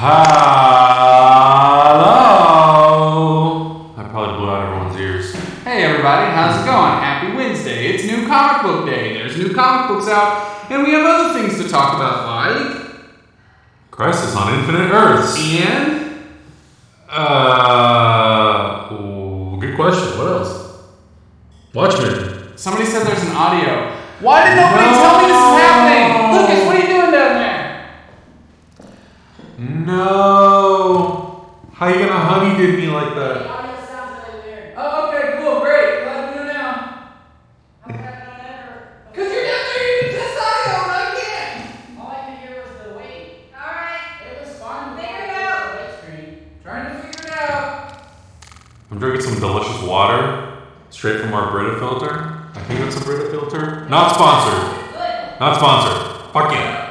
Hello! I probably blew out everyone's ears. Hey everybody, how's it going? Happy Wednesday. It's New Comic Book Day. There's new comic books out, and we have other things to talk about, like... Crisis on Infinite Earths. And... Good question. What else? Watchmen. Somebody said there's an audio. Why did nobody tell me this is happening? Lucas, what are you doing down there? No. How you gonna honey did me like that? The audio sounds really weird. Oh, okay, cool, great. Glad to know now. I'm not gonna ever. Because you're down there, you can test audio, and I can't. All I could hear was the wait. Alright. It was fun. Figure it out. The wait screen. Trying to figure it out. I'm drinking some delicious water straight from our Brita filter. I think it's a Brita filter. Not sponsored. Good. Not sponsored. Fuck yeah.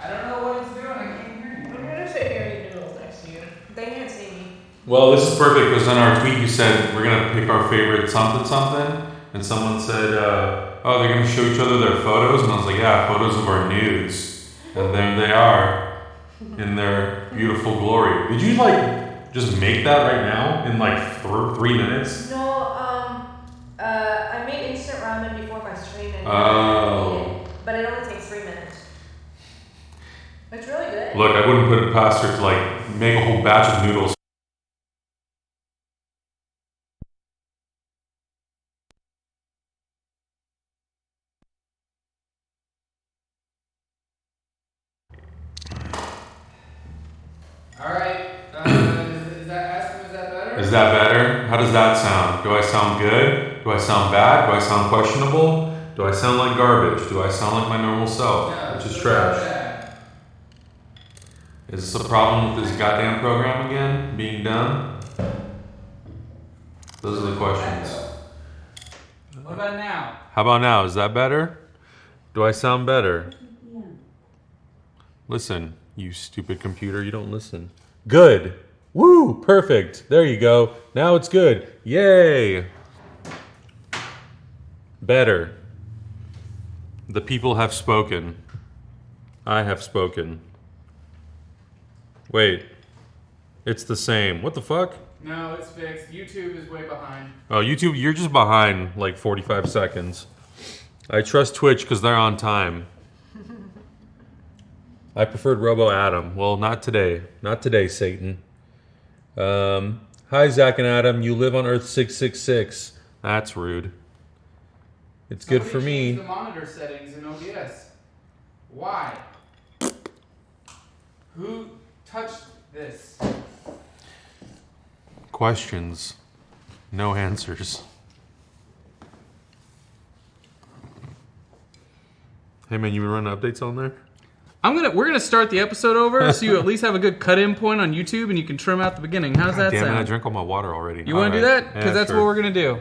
I don't know what it's doing. I can't hear you. I'm gonna sit here and eat noodles next to you. They can't see me. Well, this is perfect because in our tweet you said we're gonna pick our favorite something, and someone said, "Oh, they're gonna show each other their photos," and I was like, "Yeah, photos of our nudes," and there they are in their beautiful glory. Did you just make that right now in 3 minutes? No, I made instant ramen before my stream and but it only takes 3 minutes. It's really good. Look, I wouldn't put it past her to make a whole batch of noodles. Alright. Is that better? Is that better? How does that sound? Do I sound good? Do I sound bad? Do I sound questionable? Do I sound like garbage? Do I sound like my normal self, which is trash? Is this a problem with this goddamn program again being done? Those are the questions. What about now? How about now? Is that better? Do I sound better? Yeah. Listen, you stupid computer, you don't listen. Good. Woo, perfect. There you go. Now it's good. Yay. Better. The people have spoken. I have spoken. Wait. It's the same. What the fuck? No, it's fixed. YouTube is way behind. Oh, YouTube, you're just behind 45 seconds. I trust Twitch because they're on time. I preferred Robo Adam. Well, not today. Not today, Satan. Hi, Zach and Adam. You live on Earth 666. That's rude. It's good for me. The monitor settings in OBS. Why? Who touched this? Questions. No answers. Hey man, you been running updates on there? We're gonna start the episode over so you at least have a good cut-in point on YouTube and you can trim out the beginning. How's that Damn sound? it, I drank all my water already. You want to do that? Because that's sure. what we're gonna do.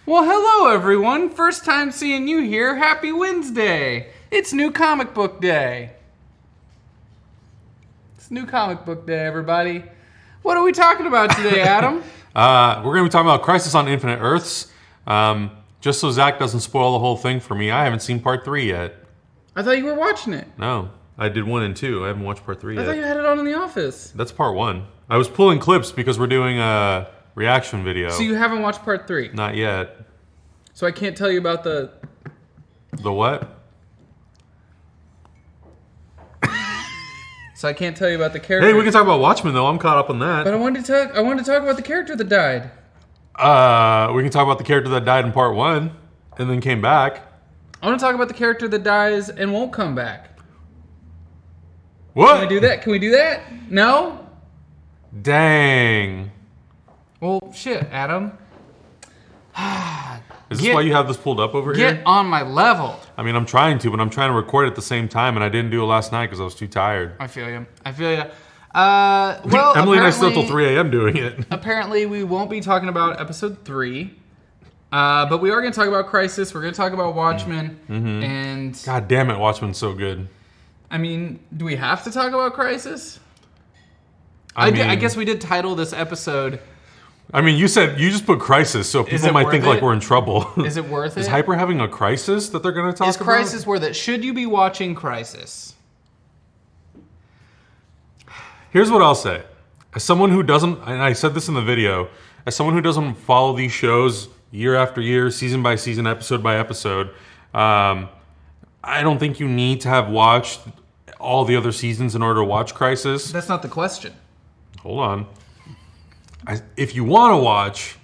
Well, hello everyone. First time seeing you here. Happy Wednesday. It's New Comic Book Day. It's New Comic Book Day, everybody. What are we talking about today, Adam? We're going to be talking about Crisis on Infinite Earths. Just so Zach doesn't spoil the whole thing for me, I haven't seen part 3 yet. I thought you were watching it. No, I did 1 and 2. I haven't watched part 3 I yet. thought you had it on in the office. That's part 1. I was pulling clips because we're doing a reaction video. So you haven't watched part 3? Not yet. So I can't tell you about the... The what? So I can't tell you about the character. Hey, we can talk about Watchmen though. I'm caught up on that. But I wanted to talk about the character that died. We can talk about the character that died in part 1 and then came back. I want to talk about the character that dies and won't come back. What? Can we do that? Can we do that? No? Dang. Well, shit, Adam. Is this why you have this pulled up over Get here? on my level. I mean, I'm trying to, but I'm trying to record at the same time, and I didn't do it last night because I was too tired. I feel you. Well, Emily and I still till 3 a.m. doing it. Apparently, we won't be talking about episode 3. But we are going to talk about Crisis. We're going to talk about Watchmen. Mm-hmm. And God damn it, Watchmen's so good. I mean, do we have to talk about Crisis? I guess we did title this episode. I mean, you just put crisis, so people might think like we're in trouble. Is it worth it? Is Hyper having a crisis that they're going to talk about? Is Crisis worth it? Should you be watching Crisis? Here's what I'll say. As someone who doesn't, and I said this in the video, as someone who doesn't follow these shows year after year, season by season, episode by episode, I don't think you need to have watched all the other seasons in order to watch Crisis. That's not the question. Hold on. If you want to watch,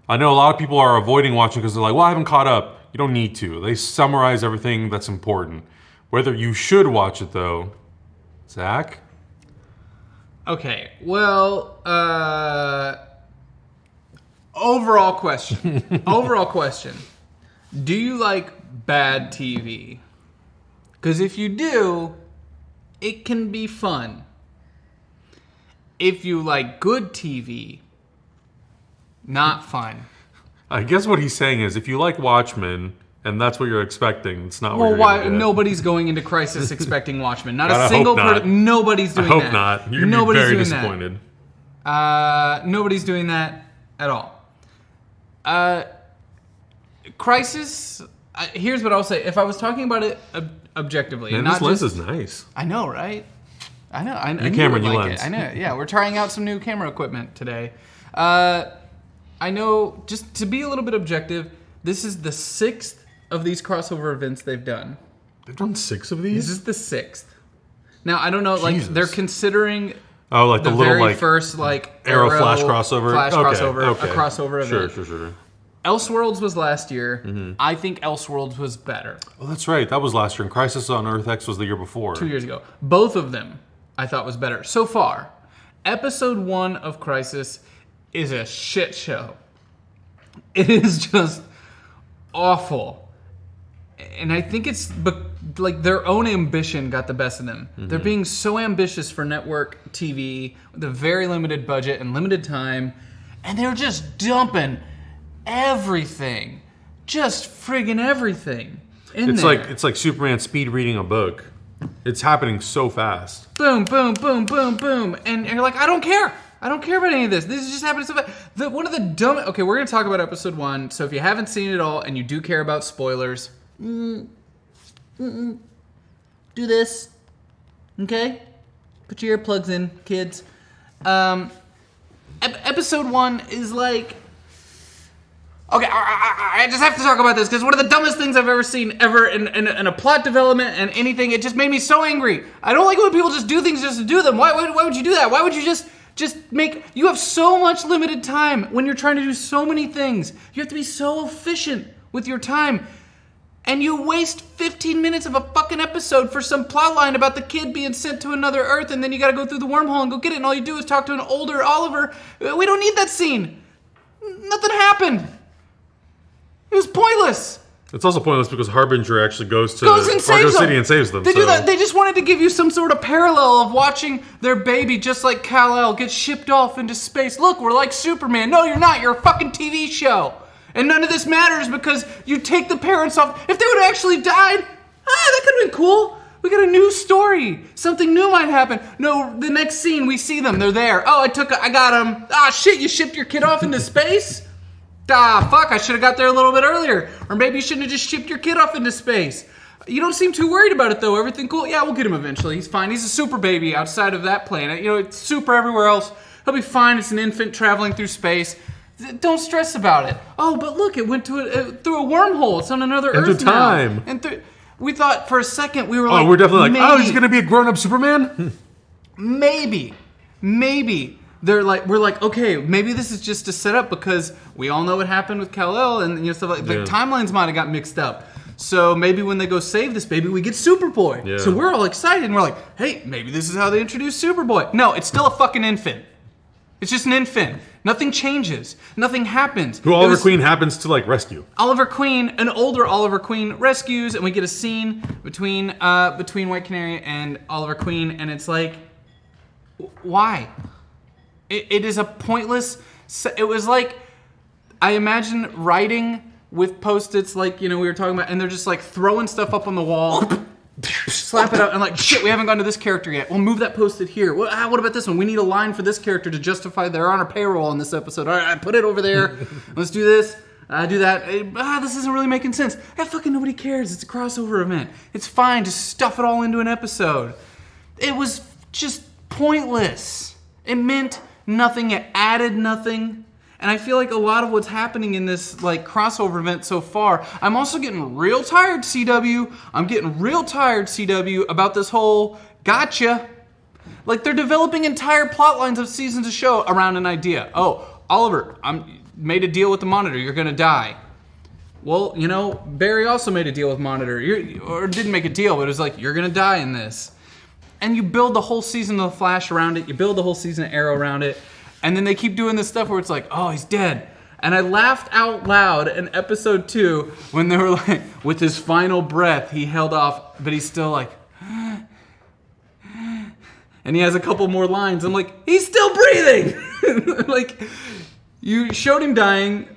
I know a lot of people are avoiding watching because they're like, well, I haven't caught up. You don't need to. They summarize everything that's important. Whether you should watch it, though, Zach? Okay, well, overall question. Overall question. Do you like bad TV? Because if you do, it can be fun. If you like good TV, not fun. I guess what he's saying is if you like Watchmen, and that's what you're expecting, it's not what you're going to get. Nobody's going into Crisis expecting Watchmen. Not a single person. Nobody's doing that. I hope not. You're going to be very disappointed. Nobody's doing that at all. Crisis, here's what I'll say. If I was talking about it objectively. Man, this lens is nice. I know, right? I know. Your camera, new lens. I know. Yeah, we're trying out some new camera equipment today. I know, just to be a little bit objective, this is the 6th of these crossover events they've done. They've done 6 of these? This is the 6th. Now, I don't know, like, they're considering the little, very first, like, Arrow Flash crossover? A crossover event. Sure. Elseworlds was last year. Mm-hmm. I think Elseworlds was better. Oh, that's right. That was last year. And Crisis on Earth X was the year before. 2 years ago. Both of them I thought was better. So far, episode 1 of Crisis is a shit show. It is just awful. And I think it's like their own ambition got the best of them. Mm-hmm. They're being so ambitious for network TV with a very limited budget and limited time. And they're just dumping everything. Just friggin' everything. It's like Superman speed reading a book. It's happening so fast. Boom, boom, boom, boom, boom. And you're like, I don't care. I don't care about any of this. This is just happening so fast. One of the dumb... Okay, we're going to talk about episode 1. So if you haven't seen it all and you do care about spoilers, do this. Okay? Put your earplugs in, kids. Episode 1 is like... Okay, I just have to talk about this because one of the dumbest things I've ever seen in a plot development and anything. It just made me so angry. I don't like when people just do things just to do them. Why would you do that? Why would you just make... You have so much limited time when you're trying to do so many things. You have to be so efficient with your time. And you waste 15 minutes of a fucking episode for some plot line about the kid being sent to another Earth and then you gotta go through the wormhole and go get it and all you do is talk to an older Oliver. We don't need that scene. Nothing happened. It was pointless. It's also pointless because Harbinger actually goes and saves Argo them. City and saves them. They do that. They just wanted to give you some sort of parallel of watching their baby, just like Kal-El, get shipped off into space. Look, we're like Superman. No, you're not. You're a fucking TV show. And none of this matters because you take the parents off. If they would have actually died, that could have been cool. We got a new story. Something new might happen. No, the next scene, we see them. They're there. Oh, I got them. Ah, shit, you shipped your kid off into space? Fuck, I should have got there a little bit earlier. Or maybe you shouldn't have just shipped your kid off into space. You don't seem too worried about it, though. Everything cool? Yeah, we'll get him eventually. He's fine. He's a super baby outside of that planet. You know, it's super everywhere else. He'll be fine. It's an infant traveling through space. Don't stress about it. Oh, but look, it went through a wormhole. It's on another Earth into time. Now. And we thought for a second, we were like... Oh, we're definitely like, he's going to be a grown-up Superman? Maybe. We're like, okay, maybe this is just a setup because we all know what happened with Kal-El and stuff like that. The timelines might have got mixed up. So maybe when they go save this baby, we get Superboy. Yeah. So we're all excited and we're like, hey, maybe this is how they introduce Superboy. No, it's still a fucking infant. It's just an infant. Nothing changes. Nothing happens. Who Oliver Queen happens to rescue. Oliver Queen, an older Oliver Queen rescues, and we get a scene between White Canary and Oliver Queen, and it's like, why? It is a pointless... It was like, I imagine writing with Post-its we were talking about, and they're just throwing stuff up on the wall. slap it up, and like, shit, we haven't gone to this character yet. We'll move that post-it here. What about this one? We need a line for this character to justify they're on our payroll in this episode. All right, I put it over there. Let's do this. Do that. This isn't really making sense. Fucking nobody cares. It's a crossover event. It's fine. Just stuff it all into an episode. It was just pointless. It meant nothing. It added nothing. And I feel like a lot of what's happening in this like crossover event so far, I'm also getting real tired, CW. I'm getting real tired, CW, about this whole gotcha. Like they're developing entire plot lines of seasons of show around an idea. Oh, Oliver, I'm made a deal with the Monitor. You're gonna die. Well, you know, Barry also made a deal with Monitor. Or didn't make a deal, but it was like, you're gonna die in this. And you build the whole season of The Flash around it. You build the whole season of Arrow around it. And then they keep doing this stuff where it's like, oh, he's dead. And I laughed out loud in episode 2 when they were like, with his final breath, he held off, but he's still like, and he has a couple more lines. I'm like, he's still breathing. Like, you showed him dying,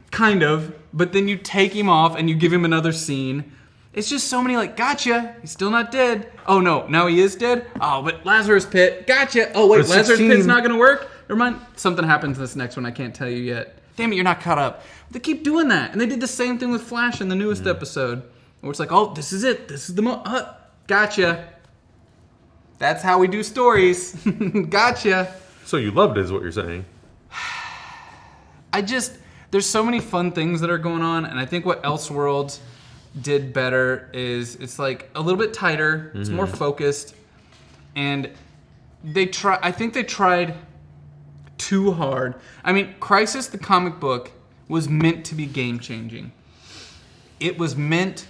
kind of, but then you take him off and you give him another scene. It's just so many like, gotcha, he's still not dead. Oh no, now he is dead? Oh, but Lazarus Pit, gotcha. Oh wait, Lazarus Pit's not gonna work? Never mind, something happens in this next one I can't tell you yet. Damn it, you're not caught up. They keep doing that. And they did the same thing with Flash in the newest episode. Where it's like, oh, this is it. This is the gotcha. That's how we do stories. Gotcha. So you loved it is what you're saying. There's so many fun things that are going on. And I think what Elseworlds did better is it's like a little bit tighter. It's more focused. And I think they tried too hard. I mean, Crisis, the comic book, was meant to be game-changing. It was meant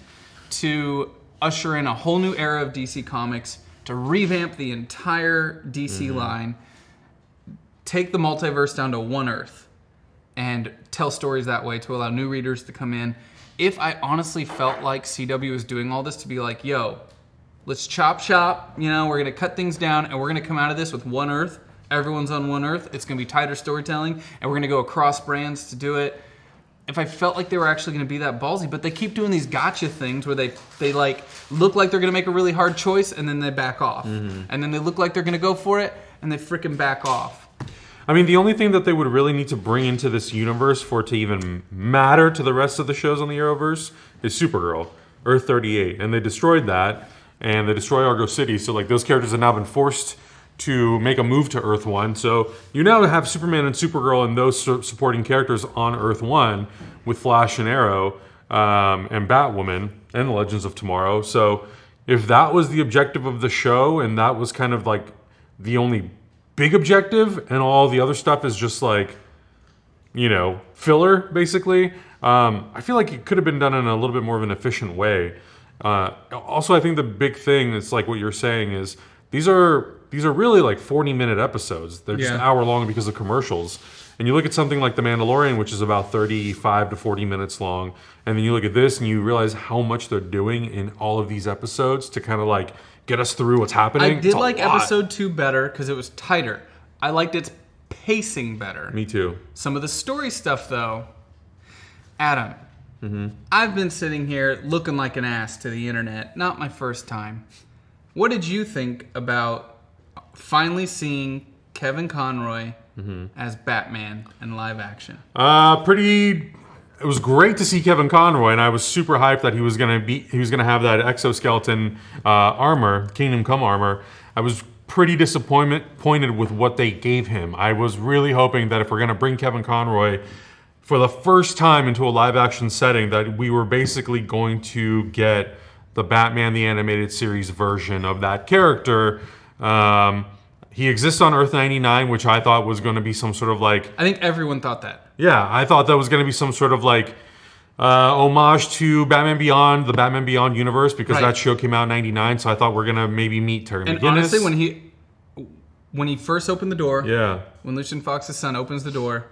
to usher in a whole new era of DC Comics, to revamp the entire DC line, take the multiverse down to one Earth, and tell stories that way to allow new readers to come in. If I honestly felt like CW was doing all this to be like, yo, let's chop shop, you know, we're going to cut things down, and we're going to come out of this with one Earth. Everyone's on one Earth. It's going to be tighter storytelling, and we're going to go across brands to do it. If I felt like they were actually going to be that ballsy, but they keep doing these gotcha things where they like look like they're going to make a really hard choice, and then they back off. And then they look like they're going to go for it, and they freaking back off. I mean, the only thing that they would really need to bring into this universe for it to even matter to the rest of the shows on the Arrowverse is Supergirl, Earth 38. And they destroyed that, and they destroyed Argo City, so like those characters have now been forced to make a move to Earth 1. So you now have Superman and Supergirl and those supporting characters on Earth 1 with Flash and Arrow and Batwoman and the Legends of Tomorrow. So if that was the objective of the show and that was kind of like the only big objective and all the other stuff is just like, you know, filler basically, I feel like it could have been done in a little bit more of an efficient way. Also, I think the big thing is like what you're saying is these are really like 40-minute episodes. They're just an hour long because of commercials. And you look at something like The Mandalorian, which is about 35 to 40 minutes long, and then you look at this and you realize how much they're doing in all of these episodes to kind of like get us through what's happening. I did like episode 2 better because it was tighter. I liked its pacing better. Me too. Some of the story stuff, though, Adam, I've been sitting here looking like an ass to the internet. Not my first time. What did you think about finally seeing Kevin Conroy as Batman in live action? It was great to see Kevin Conroy, and I was super hyped that he was gonna have that exoskeleton armor, Kingdom Come armor. I was pretty disappointed with what they gave him. I was really hoping that if we're gonna bring Kevin Conroy for the first time into a live action setting, that we were basically going to get the Batman the Animated Series version of that character. He exists on Earth 99, which I thought was going to be some sort of like... I think everyone thought that. Yeah, I thought that was going to be some sort of like homage to Batman Beyond, the Batman Beyond universe, because that show came out in 99, so I thought we're going to maybe meet Terry McGinnis. And honestly, when he first opened the door, when Lucian Fox's son opens the door,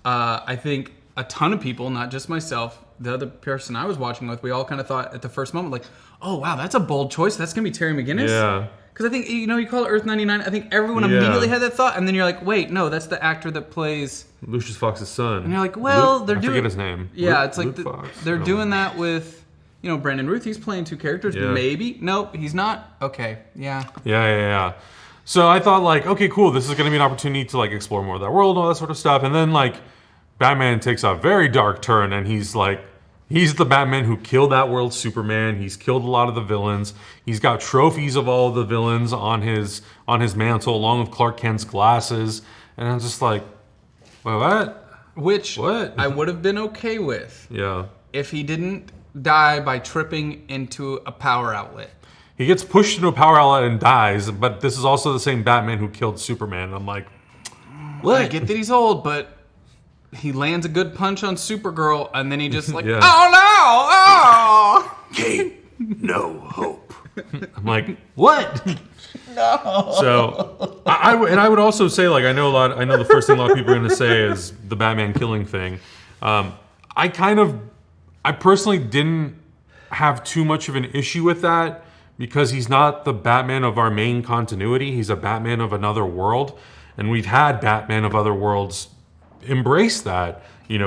I think a ton of people, not just myself, the other person I was watching with, we all kind of thought at the first moment, like, oh, wow, that's a bold choice. That's going to be Terry McGinnis? Yeah. Because I think, you know, you call it Earth 99, I think everyone immediately had that thought, and then you're like, wait, no, that's the actor that plays... Lucius Fox's son. And you're like, well, I forget his name. Yeah, Luke, it's like Luke Fox. they're doing that with Brandon Ruth, he's playing two characters. Yeah. Maybe. Nope, he's not. Okay, yeah. Yeah. So I thought, like, okay, cool. This is going to be an opportunity to, like, explore more of that world and all that sort of stuff. And then, like, Batman takes a very dark turn, and he's the Batman who killed that world's Superman. He's killed a lot of the villains. He's got trophies of all of the villains on his mantle, along with Clark Kent's glasses. And I'm just like, well, what? I would have been okay with. Yeah. If he didn't die by tripping into a power outlet. He gets pushed into a power outlet and dies, but this is also the same Batman who killed Superman. And I'm like, what? I get that he's old, but he lands a good punch on Supergirl, and then he just like, Yeah. oh no! Kate, no hope. I'm like, what? No. So, I would also say, like, I know the first thing a lot of people are going to say is the Batman killing thing. I personally didn't have too much of an issue with that because he's not the Batman of our main continuity. He's a Batman of another world, and we've had Batman of other worlds embrace that.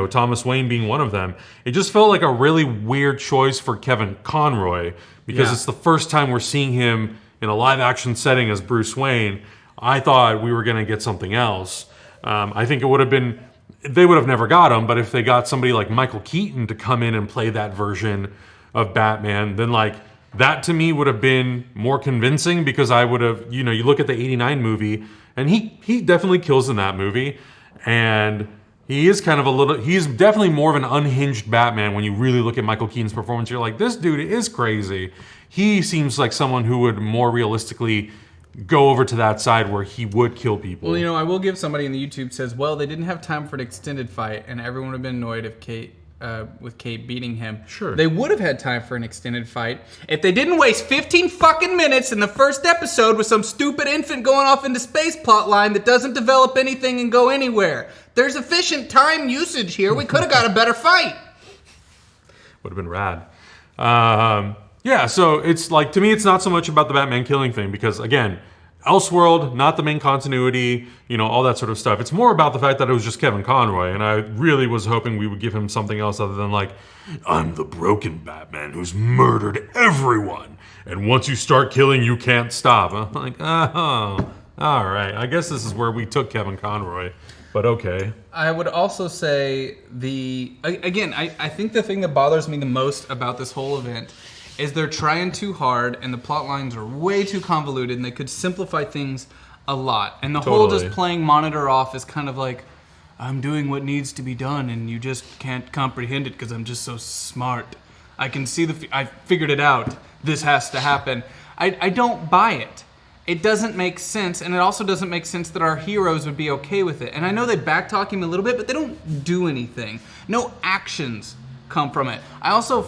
Thomas Wayne being one of them. It just felt like a really weird choice for Kevin Conroy because it's the first time we're seeing him in a live-action setting as Bruce Wayne. I thought we were going to get something else. I think it would have been... They would have never got him, but if they got somebody like Michael Keaton to come in and play that version of Batman, then, like, that to me would have been more convincing because I would have... you look at the 89 movie, and he definitely kills in that movie, and... he's definitely more of an unhinged Batman when you really look at Michael Keaton's performance. You're like, this dude is crazy. He seems like someone who would more realistically go over to that side where he would kill people. Well, I will give somebody in the YouTube says, well, they didn't have time for an extended fight, and everyone would have been annoyed if with Kate beating him. Sure. They would have had time for an extended fight if they didn't waste 15 fucking minutes in the first episode with some stupid infant going off into space plotline that doesn't develop anything and go anywhere. There's efficient time usage here. We could have got a better fight. Would have been rad. So it's like, to me, it's not so much about the Batman killing thing because, again, Elseworld, not the main continuity, all that sort of stuff. It's more about the fact that it was just Kevin Conroy, and I really was hoping we would give him something else other than, like, I'm the broken Batman who's murdered everyone, and once you start killing, you can't stop. I'm like, oh, all right. I guess this is where we took Kevin Conroy, but okay. I would also say I think the thing that bothers me the most about this whole event is they're trying too hard and the plot lines are way too convoluted and they could simplify things a lot. And the whole just playing monitor off is kind of like, I'm doing what needs to be done and you just can't comprehend it because I'm just so smart. I can see I figured it out. This has to happen. I don't buy it. It doesn't make sense, and it also doesn't make sense that our heroes would be okay with it. And I know they backtalk him a little bit, but they don't do anything. No actions come from it. I also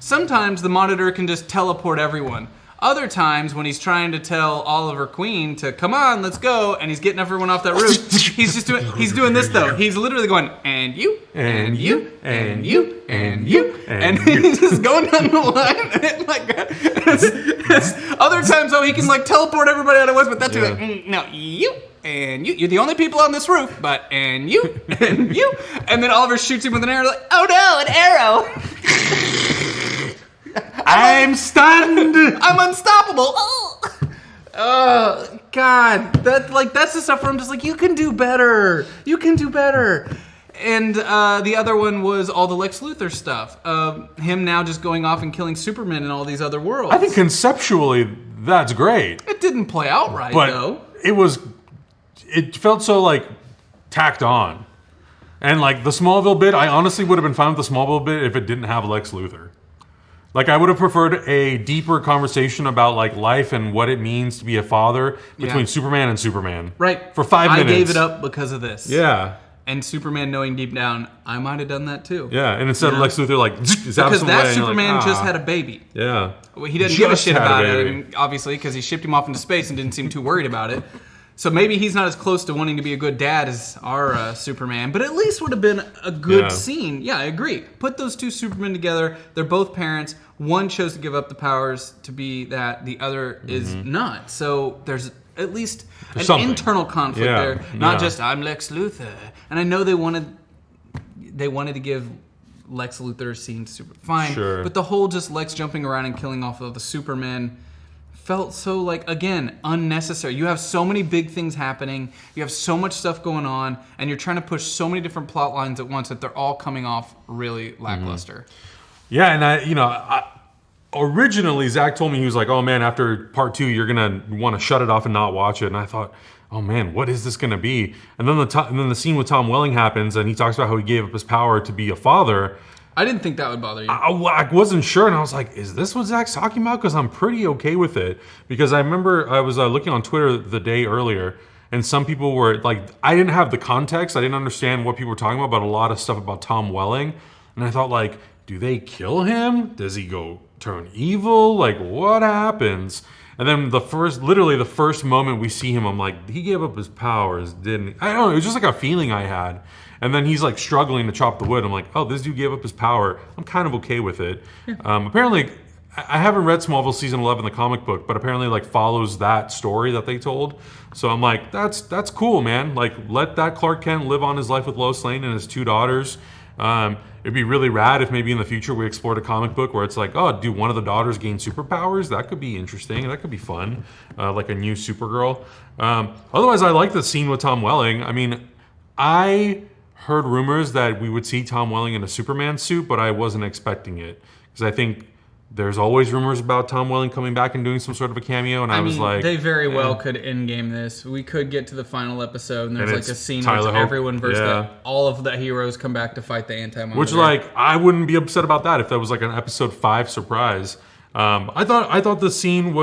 sometimes the Monitor can just teleport everyone. Other times, when he's trying to tell Oliver Queen to come on, let's go, and he's getting everyone off that roof, he's doing this though. He's literally going, and you, and you, and you, and you, and he's just going down the line. Other times though, he can teleport everybody out of once, but that's no, you. And you're the only people on this roof, and you, and you. And then Oliver shoots him with an arrow, like, oh no, an arrow. I'm stunned. I'm unstoppable. Oh God, that's the stuff where I'm just like, you can do better. You can do better. And the other one was all the Lex Luthor stuff. Him now just going off and killing Superman in all these other worlds. I think conceptually that's great. It didn't play out right, though. It felt so tacked on. And the Smallville bit, I honestly would have been fine with the Smallville bit if it didn't have Lex Luthor. I would have preferred a deeper conversation about life and what it means to be a father between Superman and Superman. Right. For 5 minutes. I gave it up because of this. Yeah. And Superman knowing deep down, I might have done that too. Yeah, and instead of Lex Luthor because that Superman just had a baby. Yeah. Well, he didn't give a shit about it, obviously, because he shipped him off into space and didn't seem too worried about it. So maybe he's not as close to wanting to be a good dad as our Superman, but at least would have been a good scene. Yeah, I agree. Put those two Supermen together. They're both parents. One chose to give up the powers to be that. The other is not. So there's at least an internal conflict there. Not just, I'm Lex Luthor. And I know they wanted to give Lex Luthor scene super fine. Sure. But the whole just Lex jumping around and killing off of the Supermen felt so, like, again, unnecessary. You have so many big things happening. You have so much stuff going on, and you're trying to push so many different plot lines at once that they're all coming off really lackluster. Yeah, and originally Zach told me, he was like, "Oh man, after part 2, you're gonna want to shut it off and not watch it." And I thought, "Oh man, what is this gonna be?" And then the scene with Tom Welling happens, and he talks about how he gave up his power to be a father. I didn't think that would bother you. I wasn't sure, and I was like, "Is this what Zach's talking about?" Because I'm pretty okay with it. Because I remember I was looking on Twitter the day earlier, and some people were like, I didn't have the context, I didn't understand what people were talking about, but a lot of stuff about Tom Welling, and I thought, like, do they kill him? Does he go turn evil? Like, what happens? And then literally the first moment we see him, I'm like, he gave up his powers, didn't he? I don't know, it was just like a feeling I had. And then he's like struggling to chop the wood. I'm like, oh, this dude gave up his power. I'm kind of okay with it. Apparently, I haven't read Smallville season 11, the comic book, but apparently like follows that story that they told. So I'm like, that's cool, man. Like, let that Clark Kent live on his life with Lois Lane and his 2 daughters. It'd be really rad if maybe in the future we explored a comic book where it's like, oh, do one of the daughters gain superpowers? That could be interesting. That could be fun, like a new Supergirl. Otherwise, I like the scene with Tom Welling. I mean, I heard rumors that we would see Tom Welling in a Superman suit, but I wasn't expecting it because I think there's always rumors about Tom Welling coming back and doing some sort of a cameo, and I was like, they very well could in-game this. We could get to the final episode, and there's like a scene Tyler where Hope. everyone versus all of the heroes come back to fight the Anti-Monitor. Which, like, I wouldn't be upset about that if that was like an episode 5 surprise. I thought the scene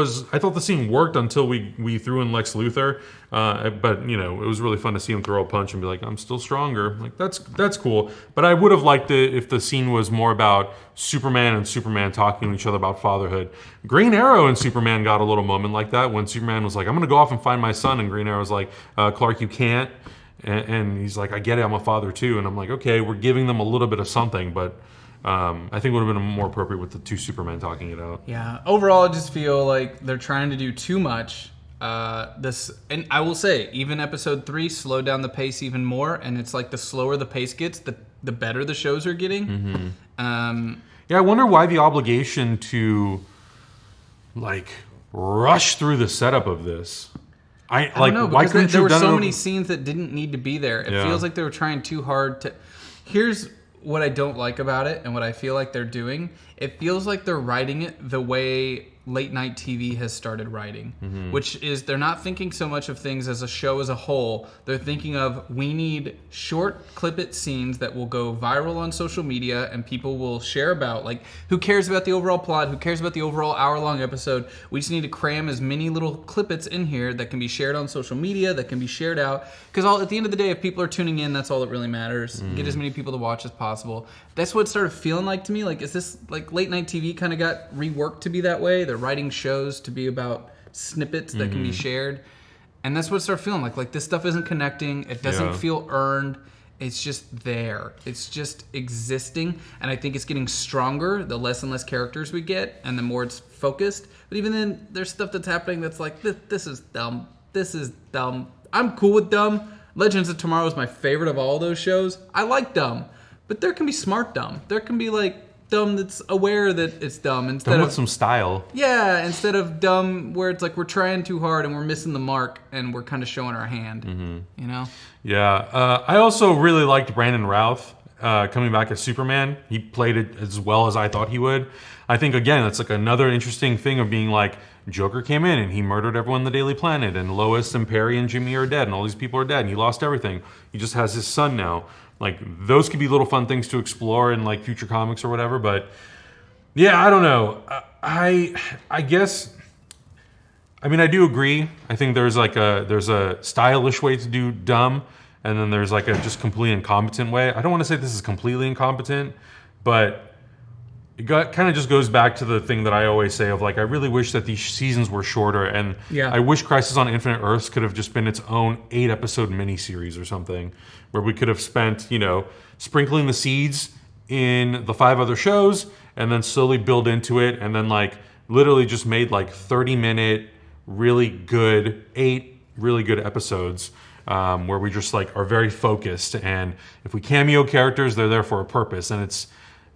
worked until we threw in Lex Luthor, but you know, it was really fun to see him throw a punch and be like, I'm still stronger. Like, that's cool. But I would have liked it if the scene was more about Superman and Superman talking to each other about fatherhood. Green Arrow and Superman got a little moment like that when Superman was like, I'm gonna go off and find my son, and Green Arrow was like, Clark, you can't. And he's like, I get it, I'm a father too. And I'm like, okay, we're giving them a little bit of something, but I think it would have been more appropriate with the 2 Supermen talking it out. Yeah. Overall, I just feel like they're trying to do too much. And I will say, even episode 3 slowed down the pace even more. And it's like the slower the pace gets, the better the shows are getting. Yeah, I wonder why the obligation to like rush through the setup of this. I don't know, why couldn't there you were have done so it many scenes that didn't need to be there. It Yeah. feels like they were trying too hard to. Here's what I don't like about it, and what I feel like they're doing. It feels like they're writing it the way late night TV has started writing, which is they're not thinking so much of things as a show as a whole. They're thinking of, we need short clip-it scenes that will go viral on social media and people will share about. Like, who cares about the overall plot? Who cares about the overall hour-long episode? We just need to cram as many little clip-its in here that can be shared on social media, that can be shared out. Because at the end of the day, if people are tuning in, that's all that really matters. Get as many people to watch as possible. That's what it started feeling like to me. Like, is this, like, late night TV kind of got reworked to be that way? They're writing shows to be about snippets that can be shared. And that's what it started feeling like. Like, this stuff isn't connecting. It doesn't feel earned. It's just there. It's just existing. And I think it's getting stronger the less and less characters we get and the more it's focused. But even then, there's stuff that's happening that's like, this is dumb. This is dumb. I'm cool with dumb. Legends of Tomorrow is my favorite of all those shows. I like dumb. But there can be smart dumb. There can be, like, dumb that's aware that it's dumb instead dumb of with some style. Yeah, instead of dumb where it's like we're trying too hard and we're missing the mark and we're kind of showing our hand. You know? Yeah. I also really liked Brandon Routh coming back as Superman. He played it as well as I thought he would. I think, again, it's like another interesting thing of being like, Joker came in and he murdered everyone on the Daily Planet, and Lois and Perry and Jimmy are dead, and all these people are dead, and he lost everything. He just has his son now. Like, those could be little fun things to explore in, like, future comics or whatever, but yeah, I don't know. I guess, I mean, I do agree. I think there's a stylish way to do dumb, and then there's like a just completely incompetent way. I don't want to say this is completely incompetent, but it kind of just goes back to the thing that I always say of, like, I really wish that these seasons were shorter, and I wish Crisis on Infinite Earths could have just been its own 8-episode miniseries or something, where we could have spent, you know, sprinkling the seeds in the 5 other shows, and then slowly build into it, and then, like, literally just made, like, 30-minute, really good, 8 really good episodes, where we just, like, are very focused, and if we cameo characters, they're there for a purpose, and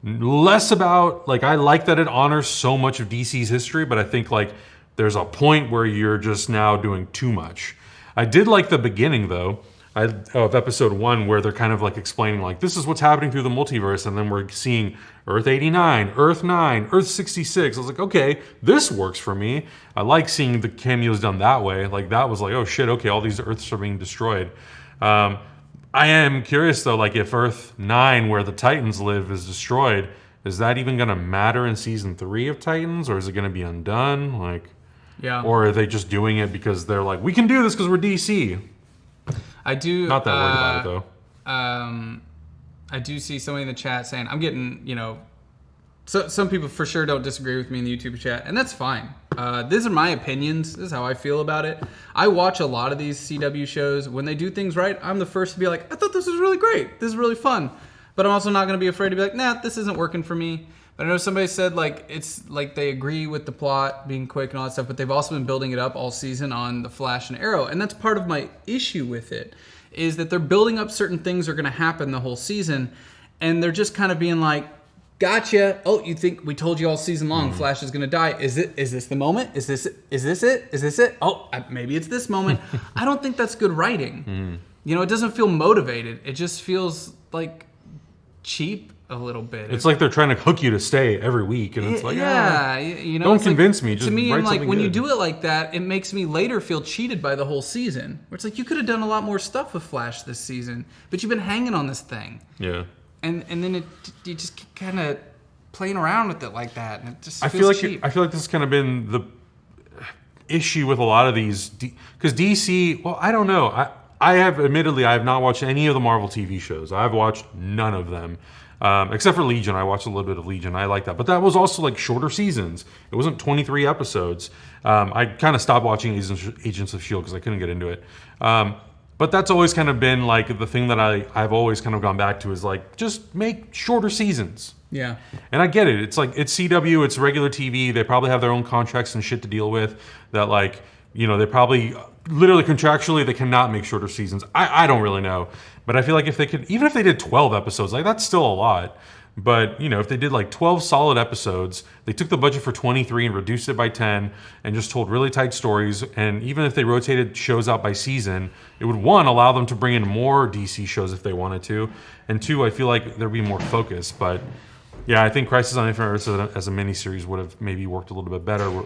less about like I like that it honors so much of DC's history, but I think like there's a point where you're just now doing too much. I did like the beginning though. Of episode 1 where they're kind of like explaining like this is what's happening through the multiverse, and then we're seeing Earth 89, Earth 9, Earth 66. I was like, okay, this works for me. I like seeing the cameos done that way. Like that was like, oh shit, okay, all these Earths are being destroyed. I am curious though, like if Earth 9 where the Titans live is destroyed, is that even gonna matter in season 3 of Titans, or is it gonna be undone? Like, Yeah. or are they just doing it because they're like, we can do this because we're DC? I do. Not that worried about it though. I do see somebody in the chat saying I'm getting, so some people for sure don't disagree with me in the YouTube chat, and that's fine. These are my opinions. This is how I feel about it. I watch a lot of these CW shows. When they do things right, I'm the first to be like, I thought this was really great. This is really fun. But I'm also not going to be afraid to be like, nah, this isn't working for me. But I know somebody said like it's like they agree with the plot being quick and all that stuff, but they've also been building it up all season on the Flash and Arrow, and that's part of my issue with it, is that they're building up certain things are going to happen the whole season, and they're just kind of being like, gotcha. Oh, you think we told you all season long Flash is going to die? Is this the moment? Is this it? Oh, maybe it's this moment. I don't think that's good writing. It doesn't feel motivated. It just feels like cheap a little bit. It's like they're trying to hook you to stay every week, and it's like, don't convince me. Just to me, write I'm like, something when you good. do it like that, it makes me later feel cheated by the whole season. Where it's like, you could have done a lot more stuff with Flash this season, but you've been hanging on this thing. Yeah. And then you just kind of playing around with it like that, and it just I feels feel cheap. like this has kind of been the issue with a lot of these, because DC. Well, I don't know. I have not watched any of the Marvel TV shows. I've watched none of them. Except for Legion. I watched a little bit of Legion. I like that. But that was also like shorter seasons. It wasn't 23 episodes. I kind of stopped watching Agents of S.H.I.E.L.D. because I couldn't get into it. But that's always kind of been like the thing that I've always kind of gone back to is like, just make shorter seasons. Yeah. And I get it. It's like, it's CW, it's regular TV. They probably have their own contracts and shit to deal with that like, they probably literally contractually they cannot make shorter seasons. I don't really know. But I feel like if they could, even if they did 12 episodes, like that's still a lot. But, if they did like 12 solid episodes, they took the budget for 23 and reduced it by 10 and just told really tight stories. And even if they rotated shows out by season, it would, one, allow them to bring in more DC shows if they wanted to. And two, I feel like there'd be more focus. But yeah, I think Crisis on Infinite Earths as a miniseries would have maybe worked a little bit better.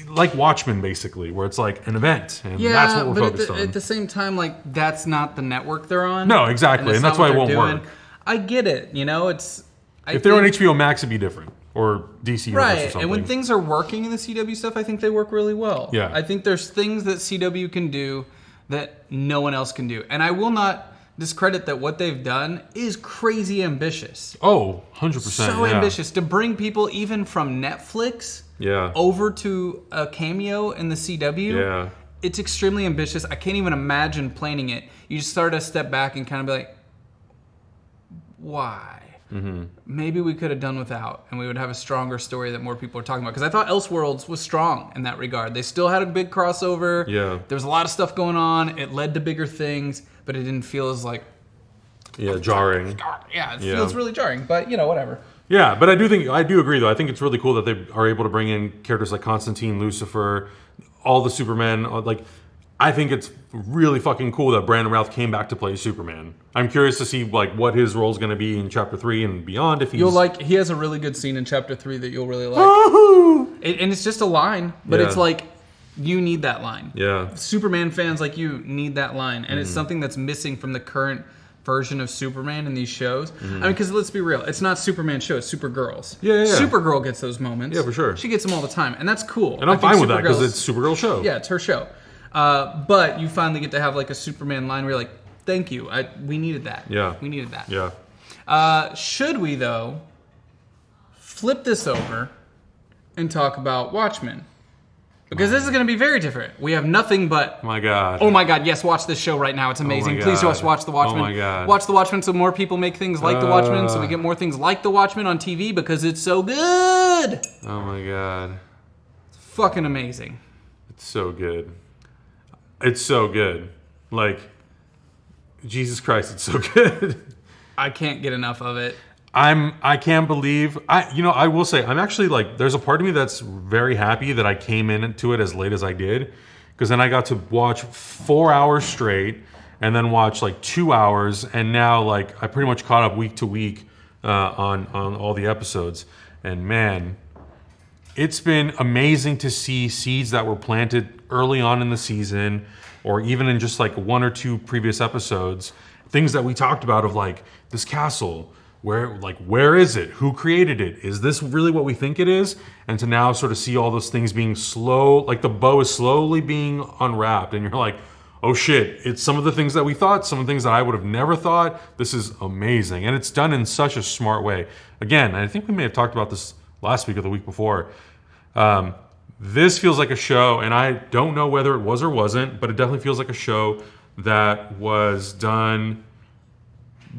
Like Watchmen, basically, where it's like an event, and that's what we're focused on. At the same time, like, that's not the network they're on. No, exactly, and that's why it won't work. I get it, if they were on HBO Max, it'd be different, or DC Universe or right, something. and when things are working in the CW stuff, I think they work really well. Yeah. I think there's things that CW can do that no one else can do, and I will not discredit that what they've done is crazy ambitious. Oh, 100%. So ambitious to bring people even from Netflix over to a cameo in the CW. Yeah. It's extremely ambitious. I can't even imagine planning it. You just start to step back and kind of be like, why? Mm-hmm. Maybe we could have done without, and we would have a stronger story that more people are talking about. Because I thought Elseworlds was strong in that regard. They still had a big crossover. Yeah. There was a lot of stuff going on. It led to bigger things, but it didn't feel as like... jarring. Yeah, it feels really jarring, but whatever. Yeah, but I do agree though. I think it's really cool that they are able to bring in characters like Constantine, Lucifer, all the Supermen. Like, I think it's really fucking cool that Brandon Routh came back to play Superman. I'm curious to see like what his role is going to be in Chapter 3 and beyond. If he has a really good scene in Chapter 3 that you'll really like. And it's just a line, but it's like, you need that line. Yeah. Superman fans like you need that line, and it's something that's missing from the current version of Superman in these shows. I mean, because let's be real, it's not Superman's show, it's Supergirl's. Yeah. Supergirl gets those moments. Yeah, for sure. She gets them all the time, and that's cool. And I'm fine with that because it's Supergirl's show. Yeah, it's her show. But you finally get to have like a Superman line where you're like, thank you, we needed that. Yeah. We needed that. Yeah. Should we, though, flip this over and talk about Watchmen? Because this is going to be very different. We have nothing but... My God. Oh my God, yes, watch this show right now. It's amazing. Please just watch The Watchmen. Oh my God. Watch The Watchmen so more people make things like The Watchmen, so we get more things like The Watchmen on TV because it's so good. Oh my God. It's fucking amazing. It's so good. It's so good. Like, Jesus Christ, it's so good. I can't get enough of it. I can't believe I will say I'm actually like there's a part of me that's very happy that I came into it as late as I did, because then I got to watch 4 hours straight and then watch like 2 hours, and now like I pretty much caught up week to week on all the episodes. And man, it's been amazing to see seeds that were planted early on in the season, or even in just like 1 or 2 previous episodes, things that we talked about of like this castle. Where is it? Who created it? Is this really what we think it is? And to now sort of see all those things being slow, like the bow is slowly being unwrapped, and you're like, oh shit, it's some of the things that we thought, some of the things that I would have never thought. This is amazing. And it's done in such a smart way. Again, I think we may have talked about this last week or the week before. This feels like a show, and I don't know whether it was or wasn't, but it definitely feels like a show that was done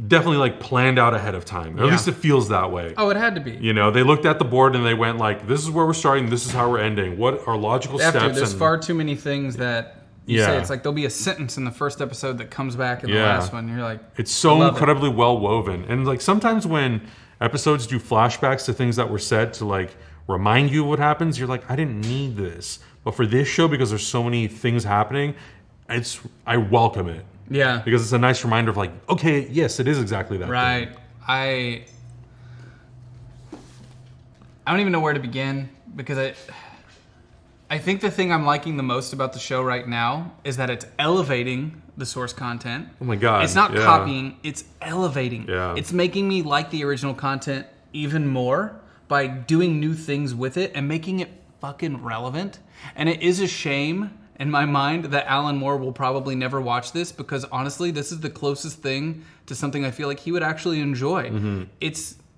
definitely like planned out ahead of time. Or at least it feels that way. Oh, it had to be. You know, they looked at the board and they went like, this is where we're starting, this is how we're ending. What are logical steps? There's far too many things that you say. It's like there'll be a sentence in the first episode that comes back in the last one. You're like, it's so incredibly well woven. And like sometimes when episodes do flashbacks to things that were said to like remind you of what happens, you're like, I didn't need this. But for this show, because there's so many things happening, I welcome it. Yeah. Because it's a nice reminder of like, okay, yes, it is exactly that. Right. thing. I don't even know where to begin, because I think the thing I'm liking the most about the show right now is that it's elevating the source content. Oh my God. It's not copying, it's elevating. Yeah. It's making me like the original content even more by doing new things with it and making it fucking relevant. And it is a shame in my mind that Alan Moore will probably never watch this, because honestly, this is the closest thing to something I feel like he would actually enjoy. Mm-hmm.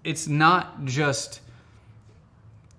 It's not just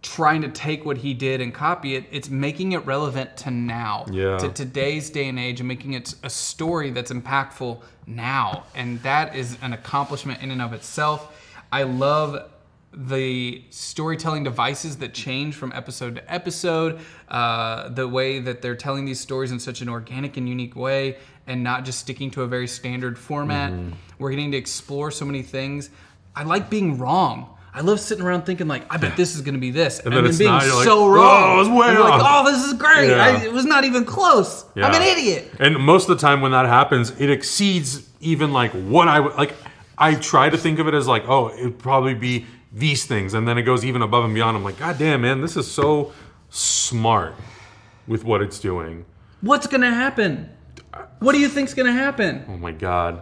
trying to take what he did and copy it. It's making it relevant to now, to today's day and age, and making it a story that's impactful now. And that is an accomplishment in and of itself. I love the storytelling devices that change from episode to episode, the way that they're telling these stories in such an organic and unique way, and not just sticking to a very standard format. Mm-hmm. We're getting to explore so many things. I like being wrong. I love sitting around thinking like, I bet this is going to be this, and then being not, so like, wrong. Oh, it was way off. Like, oh, this is great. Yeah. It was not even close. Yeah. I'm an idiot. And most of the time when that happens, it exceeds even like what I would like. I try to think of it as like, oh, it'd probably be these things, and then it goes even above and beyond. I'm like, God damn, man, this is so smart with what it's doing. What's gonna happen? What do you think's gonna happen? Oh my God,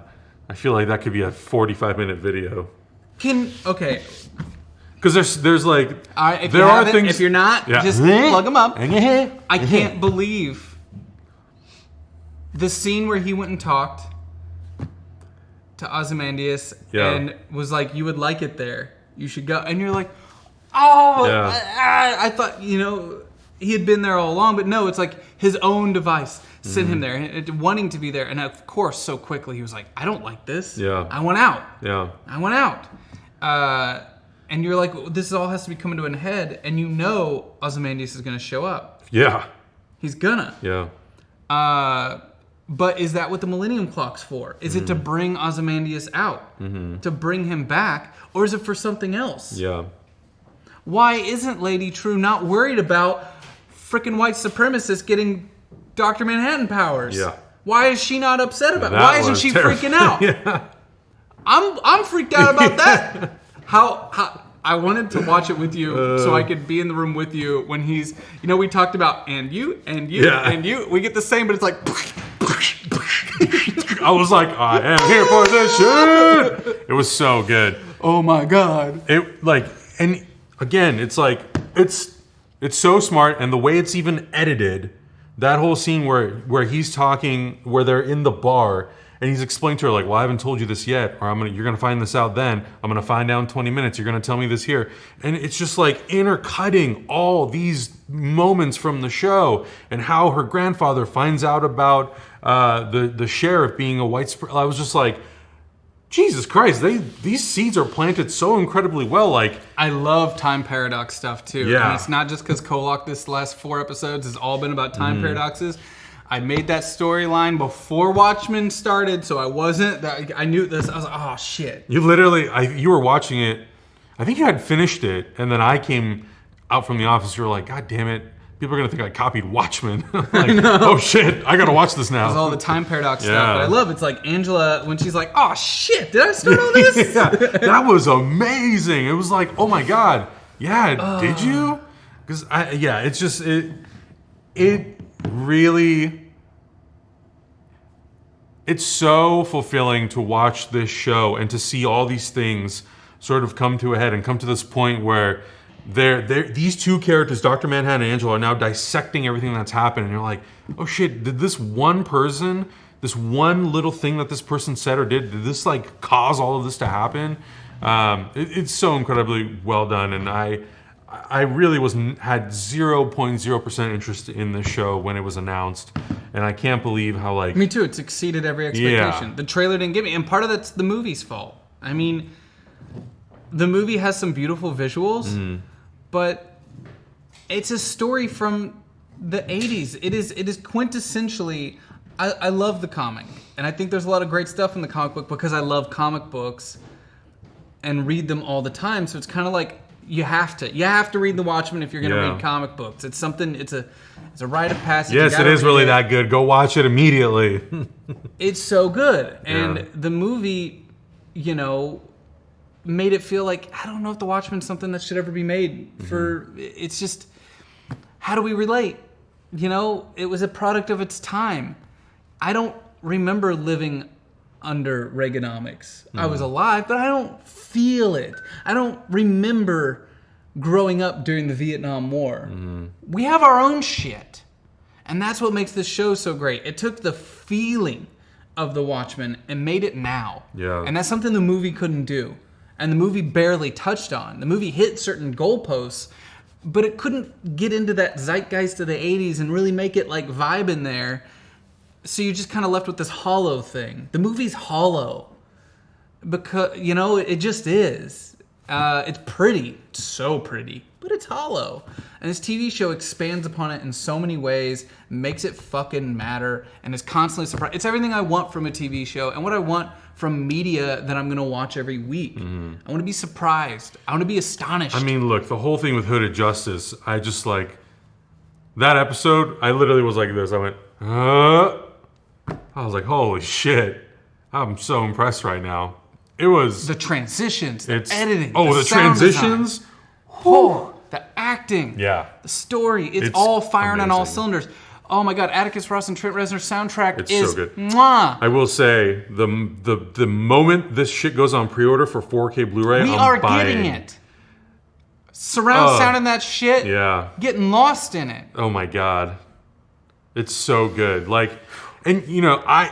I feel like that could be a 45-minute video. Okay. Because there's like if there are things. If you're not, just plug them up. I can't believe the scene where he went and talked to Ozymandias and was like, "You would like it there. You should go." And you're like, "Oh, I thought he had been there all along." But no, it's like his own device sent him there, wanting to be there. And of course, so quickly he was like, "I don't like this. I want out. I want out." And you're like, this all has to be coming to an head, and Ozymandias is going to show up. Yeah. He's gonna. Yeah. But is that what the Millennium Clock's for? Is it to bring Ozymandias out? Mm-hmm. To bring him back? Or is it for something else? Yeah. Why isn't Lady True not worried about freaking white supremacists getting Dr. Manhattan powers? Yeah. Why is she not upset about it? Why isn't she freaking out? Yeah. I'm freaked out about that. How I wanted to watch it with you so I could be in the room with you when he's, we talked about and you. We get the same, but it's like. I was like, I am here for this shit. It was so good. Oh my God. And again, it's like, it's so smart, and the way it's even edited, that whole scene where he's talking, where they're in the bar, and he's explaining to her, like, well, I haven't told you this yet, or you're going to find this out then. I'm going to find out in 20 minutes. You're going to tell me this here. And it's just like intercutting all these moments from the show, and how her grandfather finds out about the sheriff being a white... I was just like, Jesus Christ, these seeds are planted so incredibly well. Like, I love time paradox stuff, too. Yeah. And it's not just because Kolak this last 4 episodes has all been about time paradoxes. I made that storyline before Watchmen started, so I knew this. I was like, oh shit. You literally, you were watching it. I think you had finished it, and then I came out from the office. You were like, God damn it. People are going to think I copied Watchmen. Like, I know. Oh shit, I got to watch this now. There's all the time paradox stuff. But I love it's like Angela, when she's like, oh shit, did I start all this? That was amazing. It was like, oh my God. Yeah, did you? Because, it's just, it really, it's so fulfilling to watch this show and to see all these things sort of come to a head and come to this point where these two characters, Dr. Manhattan and Angela, are now dissecting everything that's happened. And you're like, oh shit, did this one person, this one little thing that this person said or did this like cause all of this to happen? It's so incredibly well done. And I really had 0.0% interest in this show when it was announced. And I can't believe how like... Me too, it's exceeded every expectation. Yeah. The trailer didn't give me, and part of that's the movie's fault. I mean, the movie has some beautiful visuals, but it's a story from the 80s. It is quintessentially... I love the comic, and I think there's a lot of great stuff in the comic book because I love comic books and read them all the time. So it's kind of like you have to read the Watchmen if you're going to read comic books. It's something. It's a rite of passage. Yes, it is really that good. Go watch it immediately. It's so good, and the movie, made it feel like I don't know if the Watchmen's something that should ever be made. It's just how do we relate? It was a product of its time. I don't remember living under Reaganomics. I was alive, but I don't feel it. I don't remember growing up during the Vietnam War. We have our own shit. And that's what makes this show so great. It took the feeling of the Watchmen and made it now. Yeah. And that's something the movie couldn't do. And the movie barely touched on. The movie hit certain goalposts, but it couldn't get into that zeitgeist of the 80s and really make it like vibe in there. So you're just kind of left with this hollow thing. The movie's hollow because, it just is. It's pretty. It's so pretty. But it's hollow. And this TV show expands upon it in so many ways, makes it fucking matter, and is constantly surprised. It's everything I want from a TV show and what I want from media that I'm going to watch every week. I want to be surprised. I want to be astonished. I mean, look, the whole thing with Hooded Justice, I just like... That episode, I literally was like this. I went, I was like, holy shit. I'm so impressed right now. It was... The transitions, the editing, the transitions? The acting, yeah, the story. It's all firing on all cylinders. Oh my God, Atticus Ross and Trent Reznor's soundtrack is so good. Mwah. I will say, the moment this shit goes on pre-order for 4K Blu-ray, we I'm are buying. getting it. Surround sound in that shit. Yeah. Getting lost in it. Oh my God. It's so good. Like, and I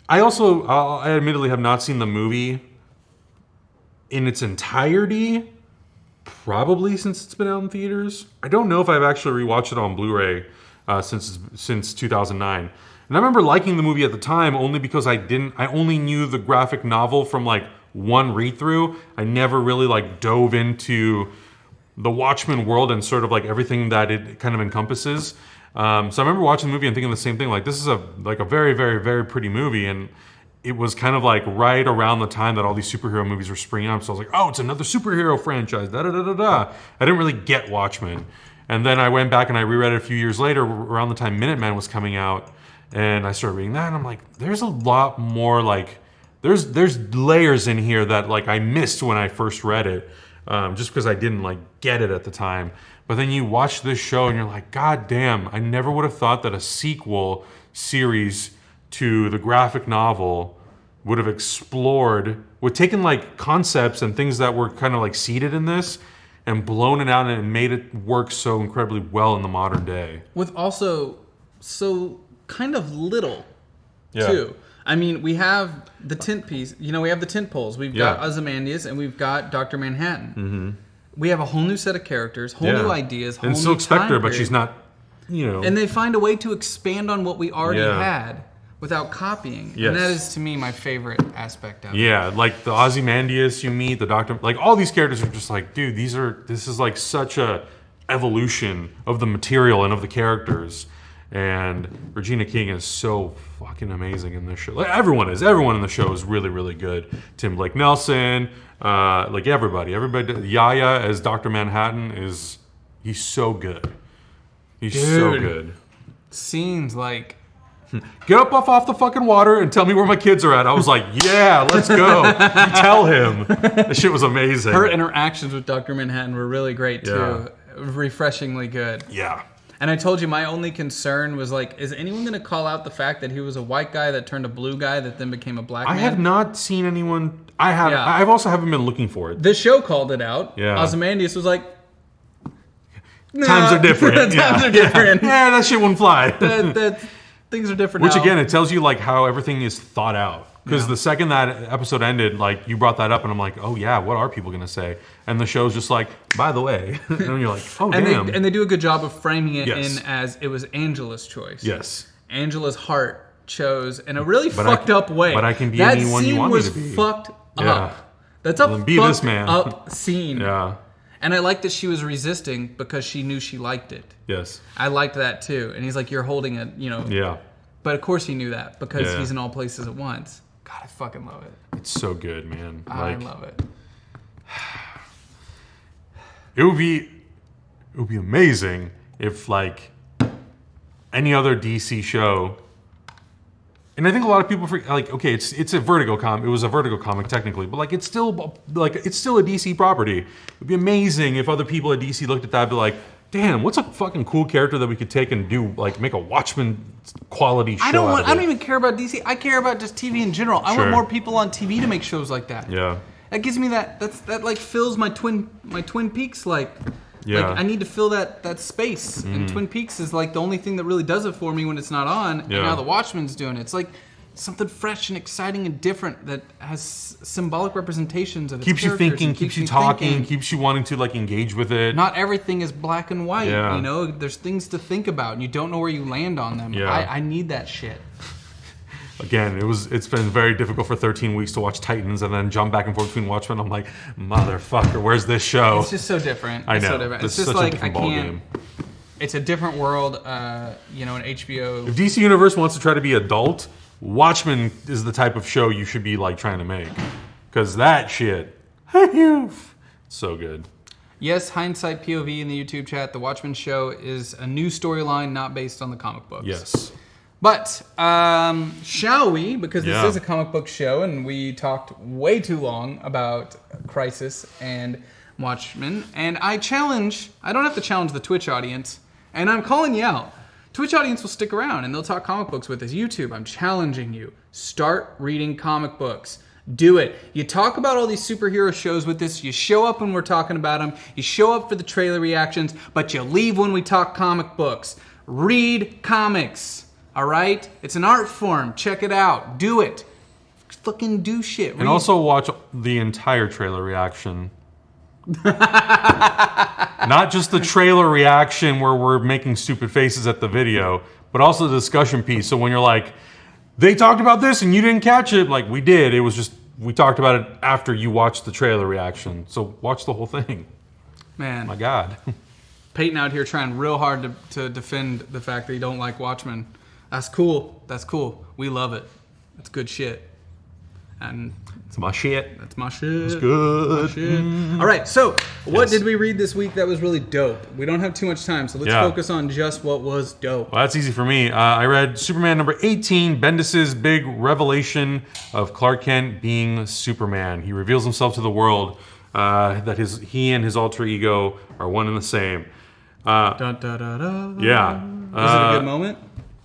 admittedly have not seen the movie in its entirety, probably since it's been out in theaters. I don't know if I've actually rewatched it on Blu-ray since 2009. And I remember liking the movie at the time only because I only knew the graphic novel from like one read-through. I never really like dove into the Watchmen world and sort of like everything that it kind of encompasses. So I remember watching the movie and thinking the same thing. Like, this is a very, very, very pretty movie. And it was kind of like right around the time that all these superhero movies were springing up. So I was like, oh, it's another superhero franchise. I didn't really get Watchmen. And then I went back and I reread it a few years later around the time Minutemen was coming out. And I started reading that and I'm like, there's a lot more like, there's layers in here that like I missed when I first read it. Just because I didn't like get it at the time. But then you watch this show and you're like, God damn, I never would have thought that a sequel series to the graphic novel would have taken like concepts and things that were kind of like seeded in this and blown it out and made it work so incredibly well in the modern day. With also so kind of little, too. I mean, we have the tent piece. We have the tent poles. We've got Ozymandias and we've got Dr. Manhattan. We have a whole new set of characters, whole new ideas, whole and new Silk Spectre, time but she's not, And they find a way to expand on what we already had without copying. Yes. And that is, to me, my favorite aspect of it. Yeah, like the Ozymandias you meet, the Doctor, like all these characters are just like, dude, this is like such a evolution of the material and of the characters. And Regina King is so fucking amazing in this show. Like, everyone in the show is really, really good. Tim Blake Nelson, like everybody. Yaya as Dr. Manhattan he's so good. He's so good. Scenes like, get up off the fucking water and tell me where my kids are at. I was like, yeah, let's go. You tell him. That shit was amazing. her interactions with Dr. Manhattan were really great too. Yeah. Refreshingly good. Yeah. And I told you my only concern was like, is anyone going to call out the fact that he was a white guy that turned a blue guy that then became a black man? I have not seen anyone. I've also haven't been looking for it. The show called it out. Yeah. Ozymandias was like, nah. Times are different. Times are different. Yeah, that shit wouldn't fly. Things are different Which now. again, it tells you like how everything is thought out. Because the second that episode ended, like you brought that up, and I'm like, oh yeah, what are people gonna say? And the show's just like, by the way, and you're like, oh damn. And they do a good job of framing it Yes. in as it was Angela's choice. Yes. Angela's heart chose in a really fucked up way. But I can be that anyone you scene want me was to be. fucked Yeah. up. That's a Well, then be this man. up scene. Yeah. And I liked that she was resisting because she knew she liked it. Yes. I liked that too. And he's like, you're holding it, Yeah. But of course he knew that because Yeah. he's in all places at once. God, I fucking love it. It's so good, man. I love it. It would be amazing if like any other DC show. And I think a lot of people forget, like, okay, it's a Vertigo comic. It was a Vertigo comic technically, but like it's still a DC property. It'd be amazing if other people at DC looked at that and be like, damn, what's a fucking cool character that we could take and do like make a Watchmen quality show I don't out of it. even care about DC. I care about just TV in general. I Sure. want more people on TV to make shows like that. Yeah. That gives me that like fills my Twin Peaks like. Yeah. Like I need to fill that space, and Twin Peaks is like the only thing that really does it for me when it's not on. And Yeah. now the Watchmen's doing it. It's like something fresh and exciting and different that has symbolic representations of its Keeps you characters thinking, and keeps you me talking, thinking. keeps you wanting to like engage with it. Not everything is black and white. Yeah. You know, there's things to think about, and you don't know where you land on them. Yeah. I need that shit. Again, it's been very difficult for 13 weeks to watch Titans and then jump back and forth between Watchmen. I'm like, motherfucker, where's this show? It's just so different. I It's know. so different. This It's is just such a like different I ball can't. game. It's a different world. An HBO. If DC Universe wants to try to be adult, Watchmen is the type of show you should be like trying to make. Because that shit, so good. Yes, hindsight POV in the YouTube chat. The Watchmen show is a new storyline, not based on the comic books. Yes. But shall we? Because this Yeah. is a comic book show, and we talked way too long about Crisis and Watchmen. And I don't have to challenge the Twitch audience, and I'm calling you out. Twitch audience will stick around, and they'll talk comic books with us. YouTube, I'm challenging you. Start reading comic books. Do it. You talk about all these superhero shows with us. You show up when we're talking about them. You show up for the trailer reactions, but you leave when we talk comic books. Read comics. All right? It's an art form. Check it out. Do it. Fucking do shit. And also watch the entire trailer reaction. Not just the trailer reaction where we're making stupid faces at the video, but also the discussion piece. So when you're like, they talked about this and you didn't catch it, like we did. It was just, we talked about it after you watched the trailer reaction. So watch the whole thing. Man. My God. Peyton out here trying real hard to defend the fact that you don't like Watchmen. That's cool. That's cool. We love it. It's good shit. And It's my shit. that's my shit. It's good. My shit. All right, so what Yes. did we read this week that was really dope? We don't have too much time, so let's Yeah. focus on just what was dope. Well, that's easy for me. I read Superman number 18, Bendis's big revelation of Clark Kent being Superman. He reveals himself to the world that he and his alter ego are one and the same. Dun, dun, dun, dun. Yeah. Was it a good moment?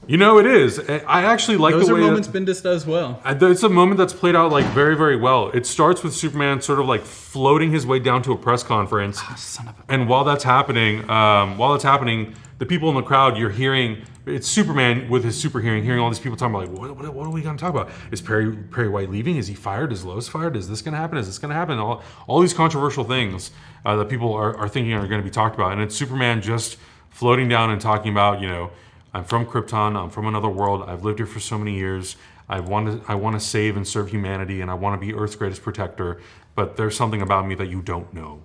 You know, it is. I actually like Those the are way moments Bendis does well. it's a moment that's played out like very, very well. It starts with Superman sort of like floating his way down to a press conference. Son of a... And while that's happening, the people in the crowd, you're hearing, it's Superman with his super hearing all these people talking about, like, what are we going to talk about? Is Perry White leaving? Is he fired? Is Lois fired? Is this going to happen? Is this going to happen? All these controversial things that people are thinking are going to be talked about. And it's Superman just floating down and talking about, you know, I'm from Krypton. I'm from another world. I've lived here for so many years. I want to save and serve humanity, and I want to be Earth's greatest protector. But there's something about me that you don't know.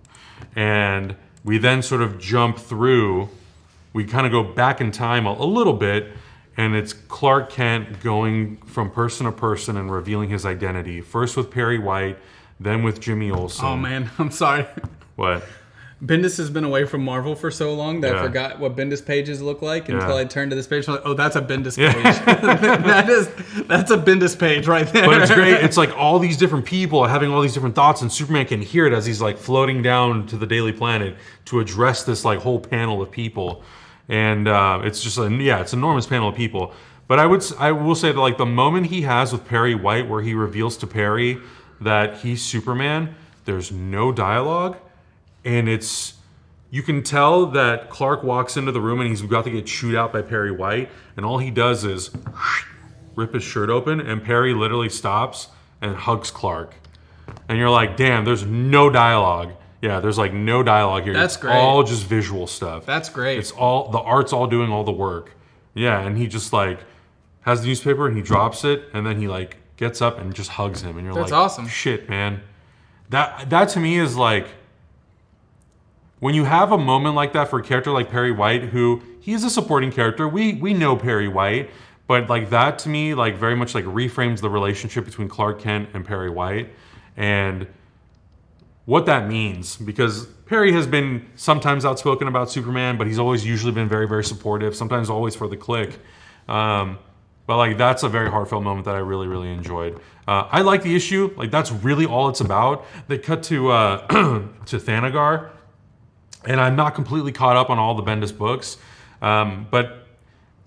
And we then sort of jump through we kind of go back in time a little bit, and it's Clark Kent going from person to person and revealing his identity. First with Perry White, then with Jimmy Olsen. Oh man, I'm sorry. What? Bendis has been away from Marvel for so long that I forgot what Bendis pages look like until I turned to this page. I'm like, oh, that's a Bendis page. That's a Bendis page right there. But it's great. It's like all these different people having all these different thoughts, and Superman can hear it as he's like floating down to the Daily Planet to address this like whole panel of people. And it's just it's an enormous panel of people. But I will say that like the moment he has with Perry White, where he reveals to Perry that he's Superman, there's no dialogue. And you can tell that Clark walks into the room and he's about to get chewed out by Perry White, and all he does is rip his shirt open, and Perry literally stops and hugs Clark. And you're like, damn, there's no dialogue. Yeah, there's like no dialogue here. That's great. All just visual stuff. That's great. It's all, the art's all doing all the work. Yeah, and he just like has the newspaper and he drops it, and then he like gets up and just hugs him, and you're That's like, awesome. Shit, man. That to me is like, when you have a moment like that for a character like Perry White, who he is a supporting character, we know Perry White, but like that to me like very much like reframes the relationship between Clark Kent and Perry White, and what that means, because Perry has been sometimes outspoken about Superman, but he's always usually been very, very supportive, sometimes always for the clique. But like that's a very heartfelt moment that I really, really enjoyed. I like the issue, like that's really all it's about. They cut to to Thanagar. And I'm not completely caught up on all the Bendis books, but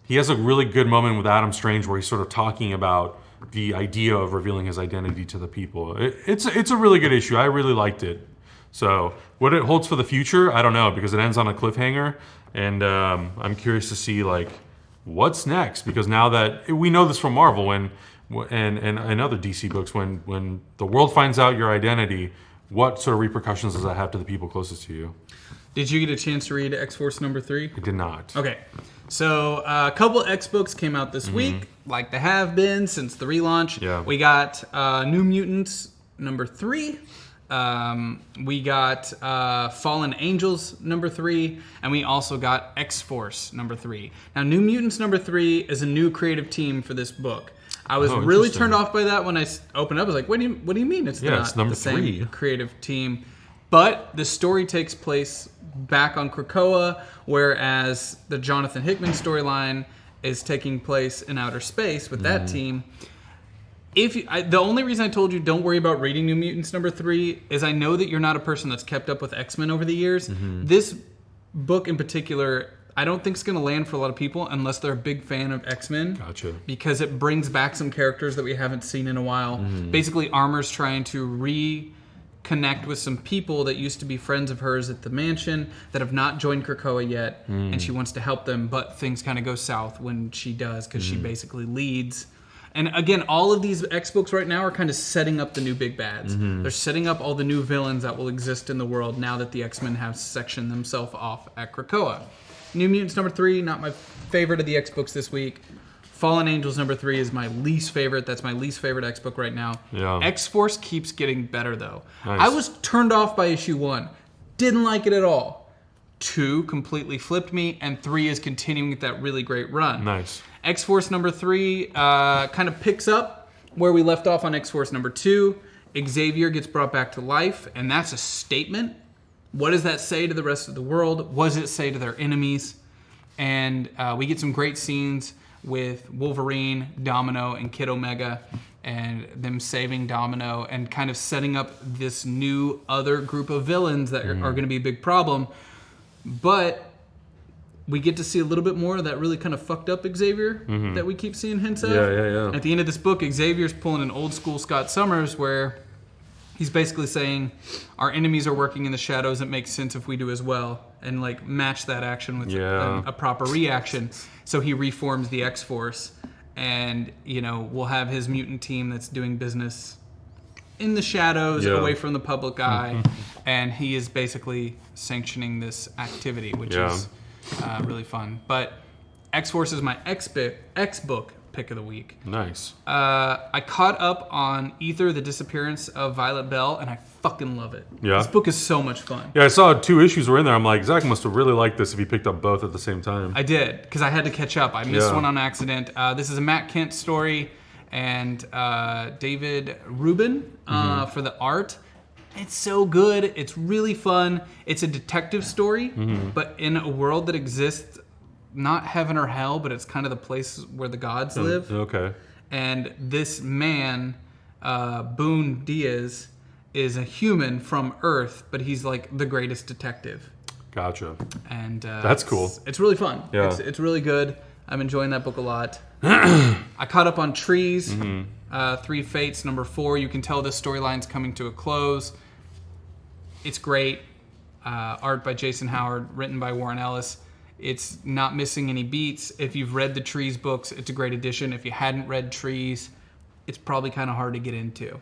he has a really good moment with Adam Strange where he's sort of talking about the idea of revealing his identity to the people. It's a really good issue. I really liked it. So what it holds for the future, I don't know, because it ends on a cliffhanger, and I'm curious to see like what's next. Because now that we know this from Marvel and other DC books, when the world finds out your identity, what sort of repercussions does that have to the people closest to you? Did you get a chance to read X-Force number 3? I did not. Okay. So a couple X books came out this week, like they have been since the relaunch. Yeah. We got New Mutants number 3. We got Fallen Angels number 3, and we also got X-Force number 3. Now, New Mutants number 3 is a new creative team for this book. I was really turned off by that when I opened up. I was like, what do you mean it's not number the same 3 creative team? But the story takes place back on Krakoa, whereas the Jonathan Hickman storyline is taking place in outer space with that team. The only reason I told you don't worry about reading New Mutants number 3 is I know that you're not a person that's kept up with X-Men over the years. This book in particular, I don't think it's going to land for a lot of people unless they're a big fan of X-Men. Gotcha. Because it brings back some characters that we haven't seen in a while. Basically, Armor's trying to reconnect with some people that used to be friends of hers at the mansion that have not joined Krakoa yet, and she wants to help them, but things kind of go south when she does, because she basically leads. And again, all of these X books right now are kind of setting up the new big bads. They're setting up all the new villains that will exist in the world now that the X-Men have sectioned themselves off at Krakoa. New Mutants number 3, not my favorite of the X books this week. Fallen Angels number 3 is my least favorite. That's my least favorite X book right now. Yeah. X-Force keeps getting better, though. Nice. I was turned off by issue 1. Didn't like it at all. 2 completely flipped me, and 3 is continuing with that really great run. Nice. X-Force number 3 kind of picks up where we left off on X-Force number 2. Xavier gets brought back to life, and that's a statement. What does that say to the rest of the world? What does it say to their enemies? And we get some great scenes with Wolverine, Domino, and Kid Omega, and them saving Domino and kind of setting up this new other group of villains that are going to be a big problem. But we get to see a little bit more of that really kind of fucked up Xavier that we keep seeing hints of. Yeah. At the end of this book, Xavier's pulling an old school Scott Summers where he's basically saying our enemies are working in the shadows. It makes sense if we do as well, and like match that action with a proper reaction. So he reforms the X-Force, and we'll have his mutant team that's doing business in the shadows, away from the public eye, and he is basically sanctioning this activity, which is really fun. But X-Force is my X book pick of the week. Nice. I caught up on Ether, The Disappearance of Violet Bell, and I fucking love it. Yeah? This book is so much fun. Yeah, I saw 2 issues were in there. I'm like, Zach must have really liked this if he picked up both at the same time. I did, because I had to catch up. I missed Yeah. one on accident. This is a Matt Kent story, and David Rubin for the art. It's so good. It's really fun. It's a detective story, but in a world that exists, not heaven or hell, but it's kind of the place where the gods live. Okay. And this man, Boone Diaz, is a human from Earth, but he's like the greatest detective. Gotcha. And That's cool. It's really fun. Yeah. It's really good. I'm enjoying that book a lot. I caught up on Trees, 3 Fates, number 4. You can tell this storyline's coming to a close. It's great. Art by Jason Howard, written by Warren Ellis. It's not missing any beats. If you've read the Trees books, it's a great addition. If you hadn't read Trees, it's probably kind of hard to get into.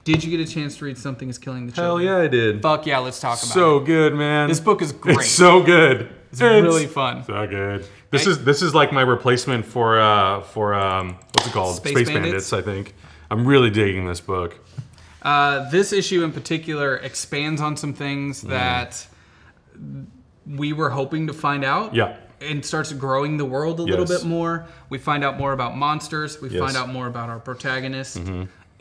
Did you get a chance to read Something is Killing the Hell Children? yeah, I did. Fuck yeah, let's talk about it. So good, man. This book is great. It's so good. It's really fun. So good. This is like my replacement for what's it called? Space Bandits, I think. I'm really digging this book. This issue in particular expands on some things that we were hoping to find out. Yeah. And starts growing the world a little Yes. bit more. We find out more about monsters. We Yes. find out more about our protagonist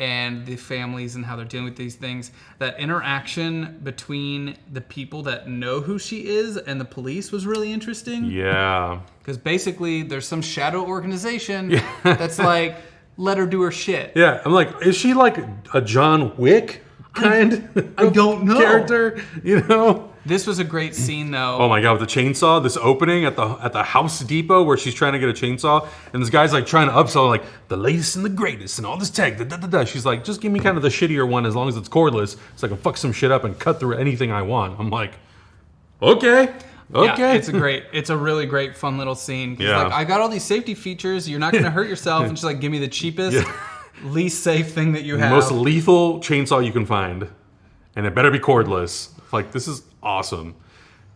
and the families and how they're dealing with these things. That interaction between the people that know who she is and the police was really interesting. Yeah. Because basically there's some shadow organization that's like, let her do her shit. Yeah. I'm like, is she like a John Wick kind I don't know. character? You know? This was a great scene, though. Oh my god, with the chainsaw, this opening at the House Depot where she's trying to get a chainsaw, and this guy's like trying to upsell like the latest and the greatest and all this tech. Da, da, da, da. She's like, just give me kind of the shittier one as long as it's cordless, so I can fuck some shit up and cut through anything I want. I'm like, okay. Yeah, it's a really great, fun little scene. 'Cause Yeah. like, I got all these safety features. You're not going to hurt yourself. And she's like, give me the cheapest, least safe thing that you have. Most lethal chainsaw you can find, and it better be cordless. Like, this is awesome.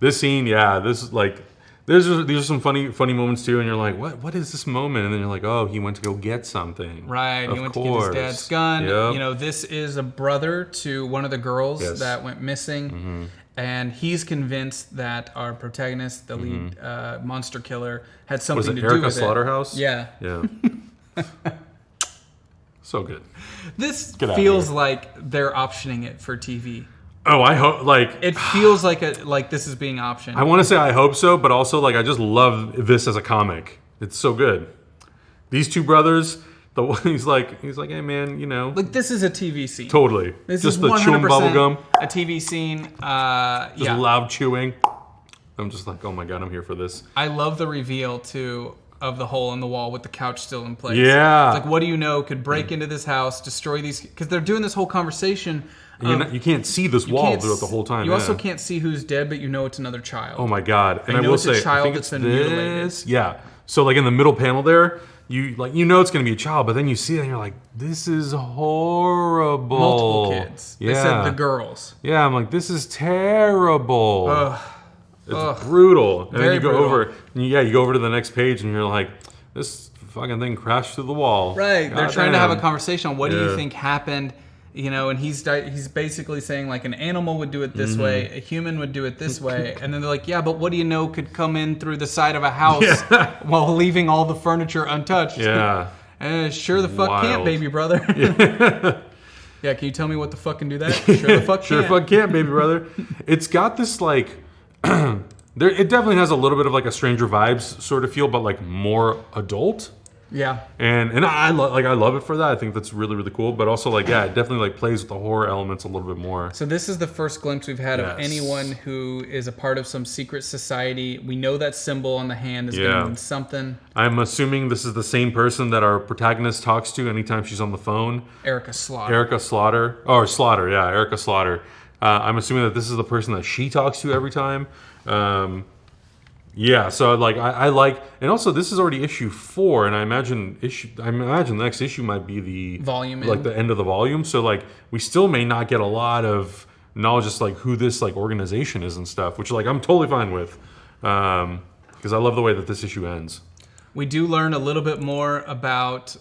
This scene, yeah, this is like, these are some funny moments too, and you're like, what is this moment? And then you're like, oh, he went to go get something. Right, he went to get his dad's gun. Yep. You know, this is a brother to one of the girls Yes. that went missing. And he's convinced that our protagonist, the lead monster killer, had Was something it to do Erica with Slaughterhouse? it. Yeah. Yeah. So good. This Get out of feels here. like they're optioning it for TV. Oh, I hope, like, It feels like this is being optioned. I want to say I hope so, but also, like, I just love this as a comic. It's so good. These two brothers, the one he's like, hey man, you know, Like, this is a TV scene. totally. This just is the chewing 100% bubble gum, a TV scene. just Yeah. loud chewing. I'm just like, oh my god, I'm here for this. I love the reveal, too, of the hole in the wall with the couch still in place. Yeah. It's like, what do you know could break into this house, destroy these... Because they're doing this whole conversation. And you can't see this wall throughout the whole time. You yeah. also can't see who's dead, but you know it's another child. Oh my god! And I know will it's a say, child I think that's it's been this. mutilated. Yeah. So like in the middle panel there, you know it's gonna be a child, but then you see it and you're like, this is horrible. Multiple kids. Yeah. They said the girls. Yeah, I'm like, this is terrible. Ugh. It's brutal. And Very then you go brutal. over, and you go over to the next page, and you're like, this fucking thing crashed through the wall. Right. They're trying to have a Goddamn. conversation on what do you Yeah. think happened, you know, and he's basically saying like an animal would do it Mm-hmm. this way, a human would do it this way, and then they're like, yeah, but what do you know could come in through the side of a house while leaving all the furniture untouched? Yeah. Sure the fuck can't, Wild. baby brother. Yeah, can you tell me what the fuck can do that? Sure the fuck Sure can't. fuck can't, baby brother. It's got this like it definitely has a little bit of like a Stranger Vibes sort of feel, but like more adult. Yeah. And I love it for that. I think that's really, really cool. But also like, yeah, it definitely like plays with the horror elements a little bit more. So this is the first glimpse we've had of Yes. anyone who is a part of some secret society. We know that symbol on the hand is Yeah. going to mean something. I'm assuming this is the same person that our protagonist talks to anytime she's on the phone. Erica Slaughter. Erica Slaughter. Oh, Slaughter, yeah, Erica Slaughter. I'm assuming that this is the person that she talks to every time. Yeah, so like I like, and also this is already issue 4, and I imagine the next issue might be the Volume like end. the end of the volume. So like we still may not get a lot of knowledge, just like who this like organization is and stuff, which like I'm totally fine with, because I love the way that this issue ends. We do learn a little bit more about,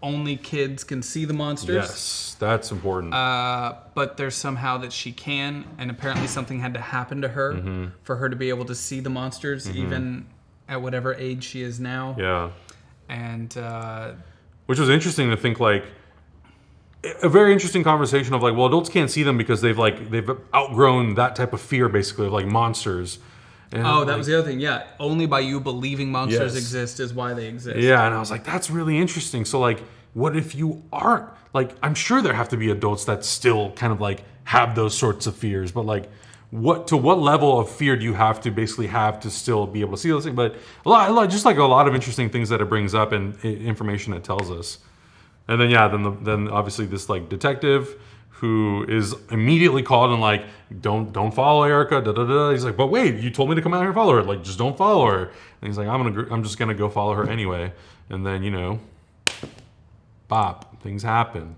only kids can see the monsters. Yes, that's important. But there's somehow that she can, and apparently something had to happen to her for her to be able to see the monsters, even at whatever age she is now. Yeah. And which was interesting to think, like, a very interesting conversation of like, well, adults can't see them because they've outgrown that type of fear, basically, of like monsters. And that was the other thing. Yeah, only by you believing monsters Yes. exist is why they exist. Yeah, and I was like, that's really interesting. So like, what if you aren't, like, I'm sure there have to be adults that still kind of like have those sorts of fears, but like, what level of fear do you have to basically have to still be able to see those things? But a lot of interesting things that it brings up and information it tells us. And then then obviously this like detective who is immediately called and like, don't follow Erica. Da, da, da. He's like, but wait, you told me to come out here and follow her. Like, just don't follow her. And he's like, I'm just gonna go follow her anyway. And then bop, things happen,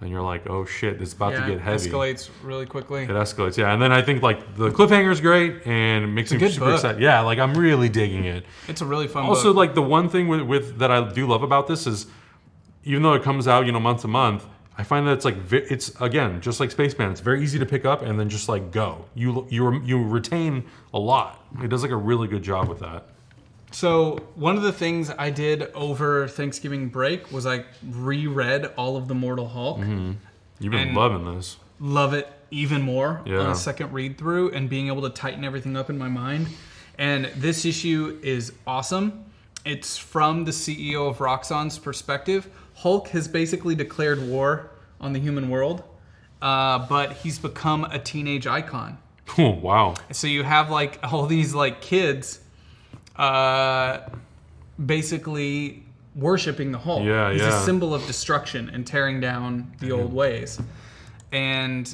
and you're like, oh shit, this is about to get heavy. It escalates really quickly. It escalates, yeah. And then I think like the cliffhanger is great and it makes me good super book. excited. Yeah, like I'm really digging it. It's a really fun Also, book. like the one thing with that I do love about this is, even though it comes out month to month, I find that it's like it's again just like Spaceman. It's very easy to pick up and then just like go. You retain a lot. It does like a really good job with that. So one of the things I did over Thanksgiving break was I reread all of the Mortal Hulk. You've been And- loving this. Love it even more on Yeah. a second read through and being able to tighten everything up in my mind. And this issue is awesome. It's from the CEO of Roxxon's perspective. Hulk has basically declared war on the human world, but he's become a teenage icon. Oh, wow. So you have like all these like kids basically worshiping the Hulk. Yeah, He's yeah. a symbol of destruction and tearing down the old ways. And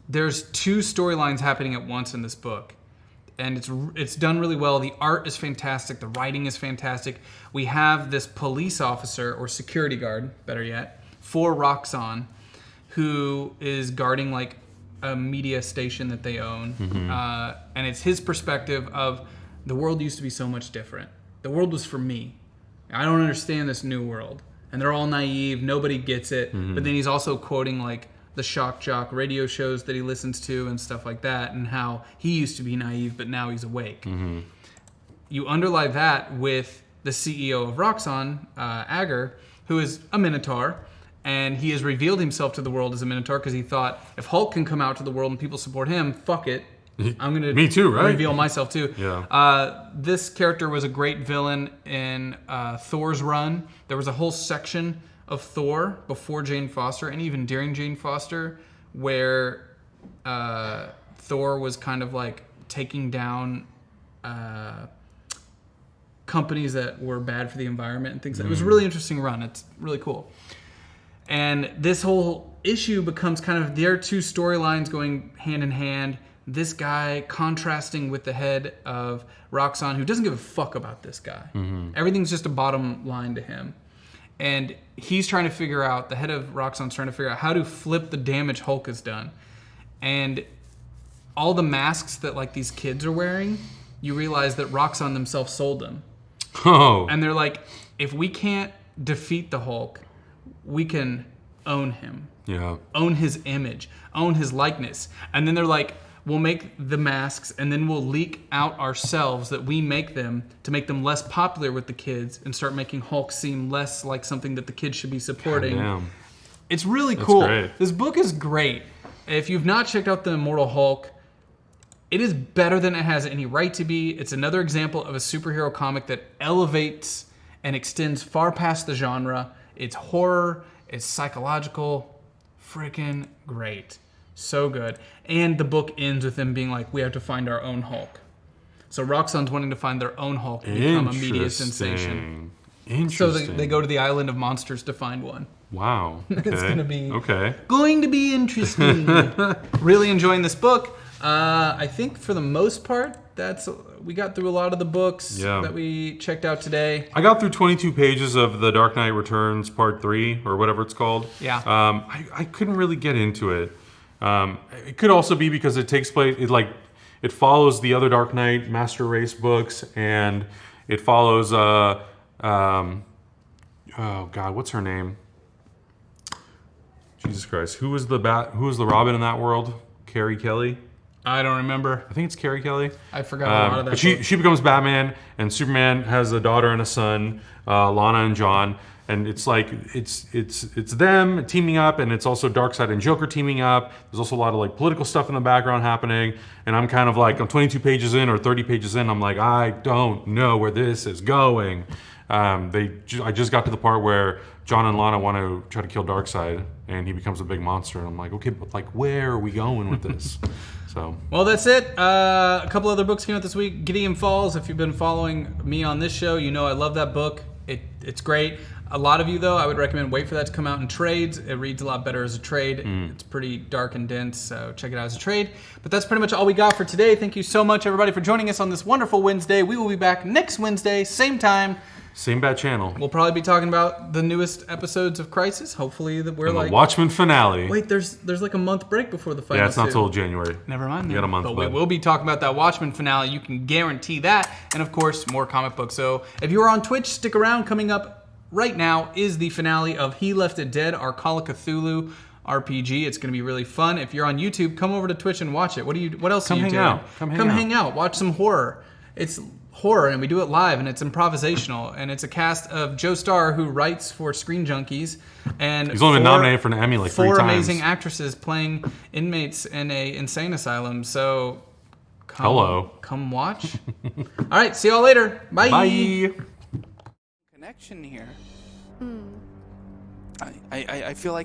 there's two storylines happening at once in this book. And it's done really well. The art is fantastic. The writing is fantastic. We have this police officer or security guard, better yet, for Roxxon, who is guarding like a media station that they own. And it's his perspective of the world used to be so much different. The world was for me. I don't understand this new world. And they're all naive. Nobody gets it. But then he's also quoting like the shock jock radio shows that he listens to and stuff like that, and how he used to be naive, but now he's awake. You underlie that with the CEO of Roxxon, Agar, who is a Minotaur, and he has revealed himself to the world as a Minotaur because he thought, if Hulk can come out to the world and people support him, fuck it. I'm going to Me too, right? reveal myself too. Yeah. This character was a great villain in Thor's run. There was a whole section of Thor before Jane Foster and even during Jane Foster where Thor was kind of like taking down companies that were bad for the environment and things. It was a really interesting run. It's really cool. And this whole issue becomes kind of their two storylines going hand in hand. This guy contrasting with the head of Roxxon, who doesn't give a fuck about this guy. Everything's just a bottom line to him. And he's trying to figure out, the head of Roxxon's trying to figure out how to flip the damage Hulk has done. And all the masks that like these kids are wearing, you realize that Roxxon themselves sold them. Oh. And they're like, if we can't defeat the Hulk, we can own him. Yeah. Own his image. Own his likeness. And then they're like, we'll make the masks and then we'll leak out ourselves that we make them to make them less popular with the kids and start making Hulk seem less like something that the kids should be supporting. Damn. It's really cool. great. This book is great. If you've not checked out The Immortal Hulk, it is better than it has any right to be. It's another example of a superhero comic that elevates and extends far past the genre. It's horror, it's psychological, freaking great. So good. And the book ends with them being like, we have to find our own Hulk. So Roxxon's wanting to find their own Hulk and become a media sensation. So Interesting. they go to the island of monsters to find one. Wow. Okay. It's going to be interesting. Really enjoying this book. I think for the most part, we got through a lot of the books that we checked out today. I got through 22 pages of The Dark Knight Returns Part 3, or whatever it's called. Yeah. I couldn't really get into it. It could also be because it takes place, it follows the other Dark Knight Master Race books, and it follows oh God, what's her name? Jesus Christ, who was the Robin in that world? Carrie Kelly. I don't remember. I think it's Carrie Kelly. I forgot a lot of that. But she becomes Batman, and Superman has a daughter and a son, Lana and John, and it's like it's them teaming up, and it's also Darkseid and Joker teaming up. There's also a lot of like political stuff in the background happening, and I'm kind of like, I'm 22 pages in or 30 pages in. I'm like, I don't know where this is going. I just got to the part where John and Lana want to try to kill Darkseid, and he becomes a big monster, and I'm like, okay, but like, where are we going with this? So. Well, that's it. A couple other books came out this week. Gideon Falls. If you've been following me on this show, you know I love that book. It's great. A lot of you, though, I would recommend wait for that to come out in trades. It reads a lot better as a trade. It's pretty dark and dense, so check it out as a trade. But that's pretty much all we got for today. Thank you so much, everybody, for joining us on this wonderful Wednesday. We will be back next Wednesday, same time. Same bad channel. We'll probably be talking about the newest episodes of Crisis. Hopefully that we're and like the Watchmen finale. Wait, there's like a month break before the final. Yeah, it's not till January. Never mind. We got a month. But we will be talking about that Watchmen finale. You can guarantee that, and of course more comic books. So if you are on Twitch, stick around. Coming up right now is the finale of He Left It Dead, our Call of Cthulhu RPG. It's going to be really fun. If you're on YouTube, come over to Twitch and watch it. What else are you doing? Come hang out. Watch some horror. It's horror, and we do it live, and it's improvisational, and it's a cast of Joe Starr, who writes for Screen Junkies, and he's only been nominated for an Emmy like 3 times. 4 amazing actresses playing inmates in a insane asylum. So come watch. All right, see y'all later. Bye. Bye. Connection here. I feel like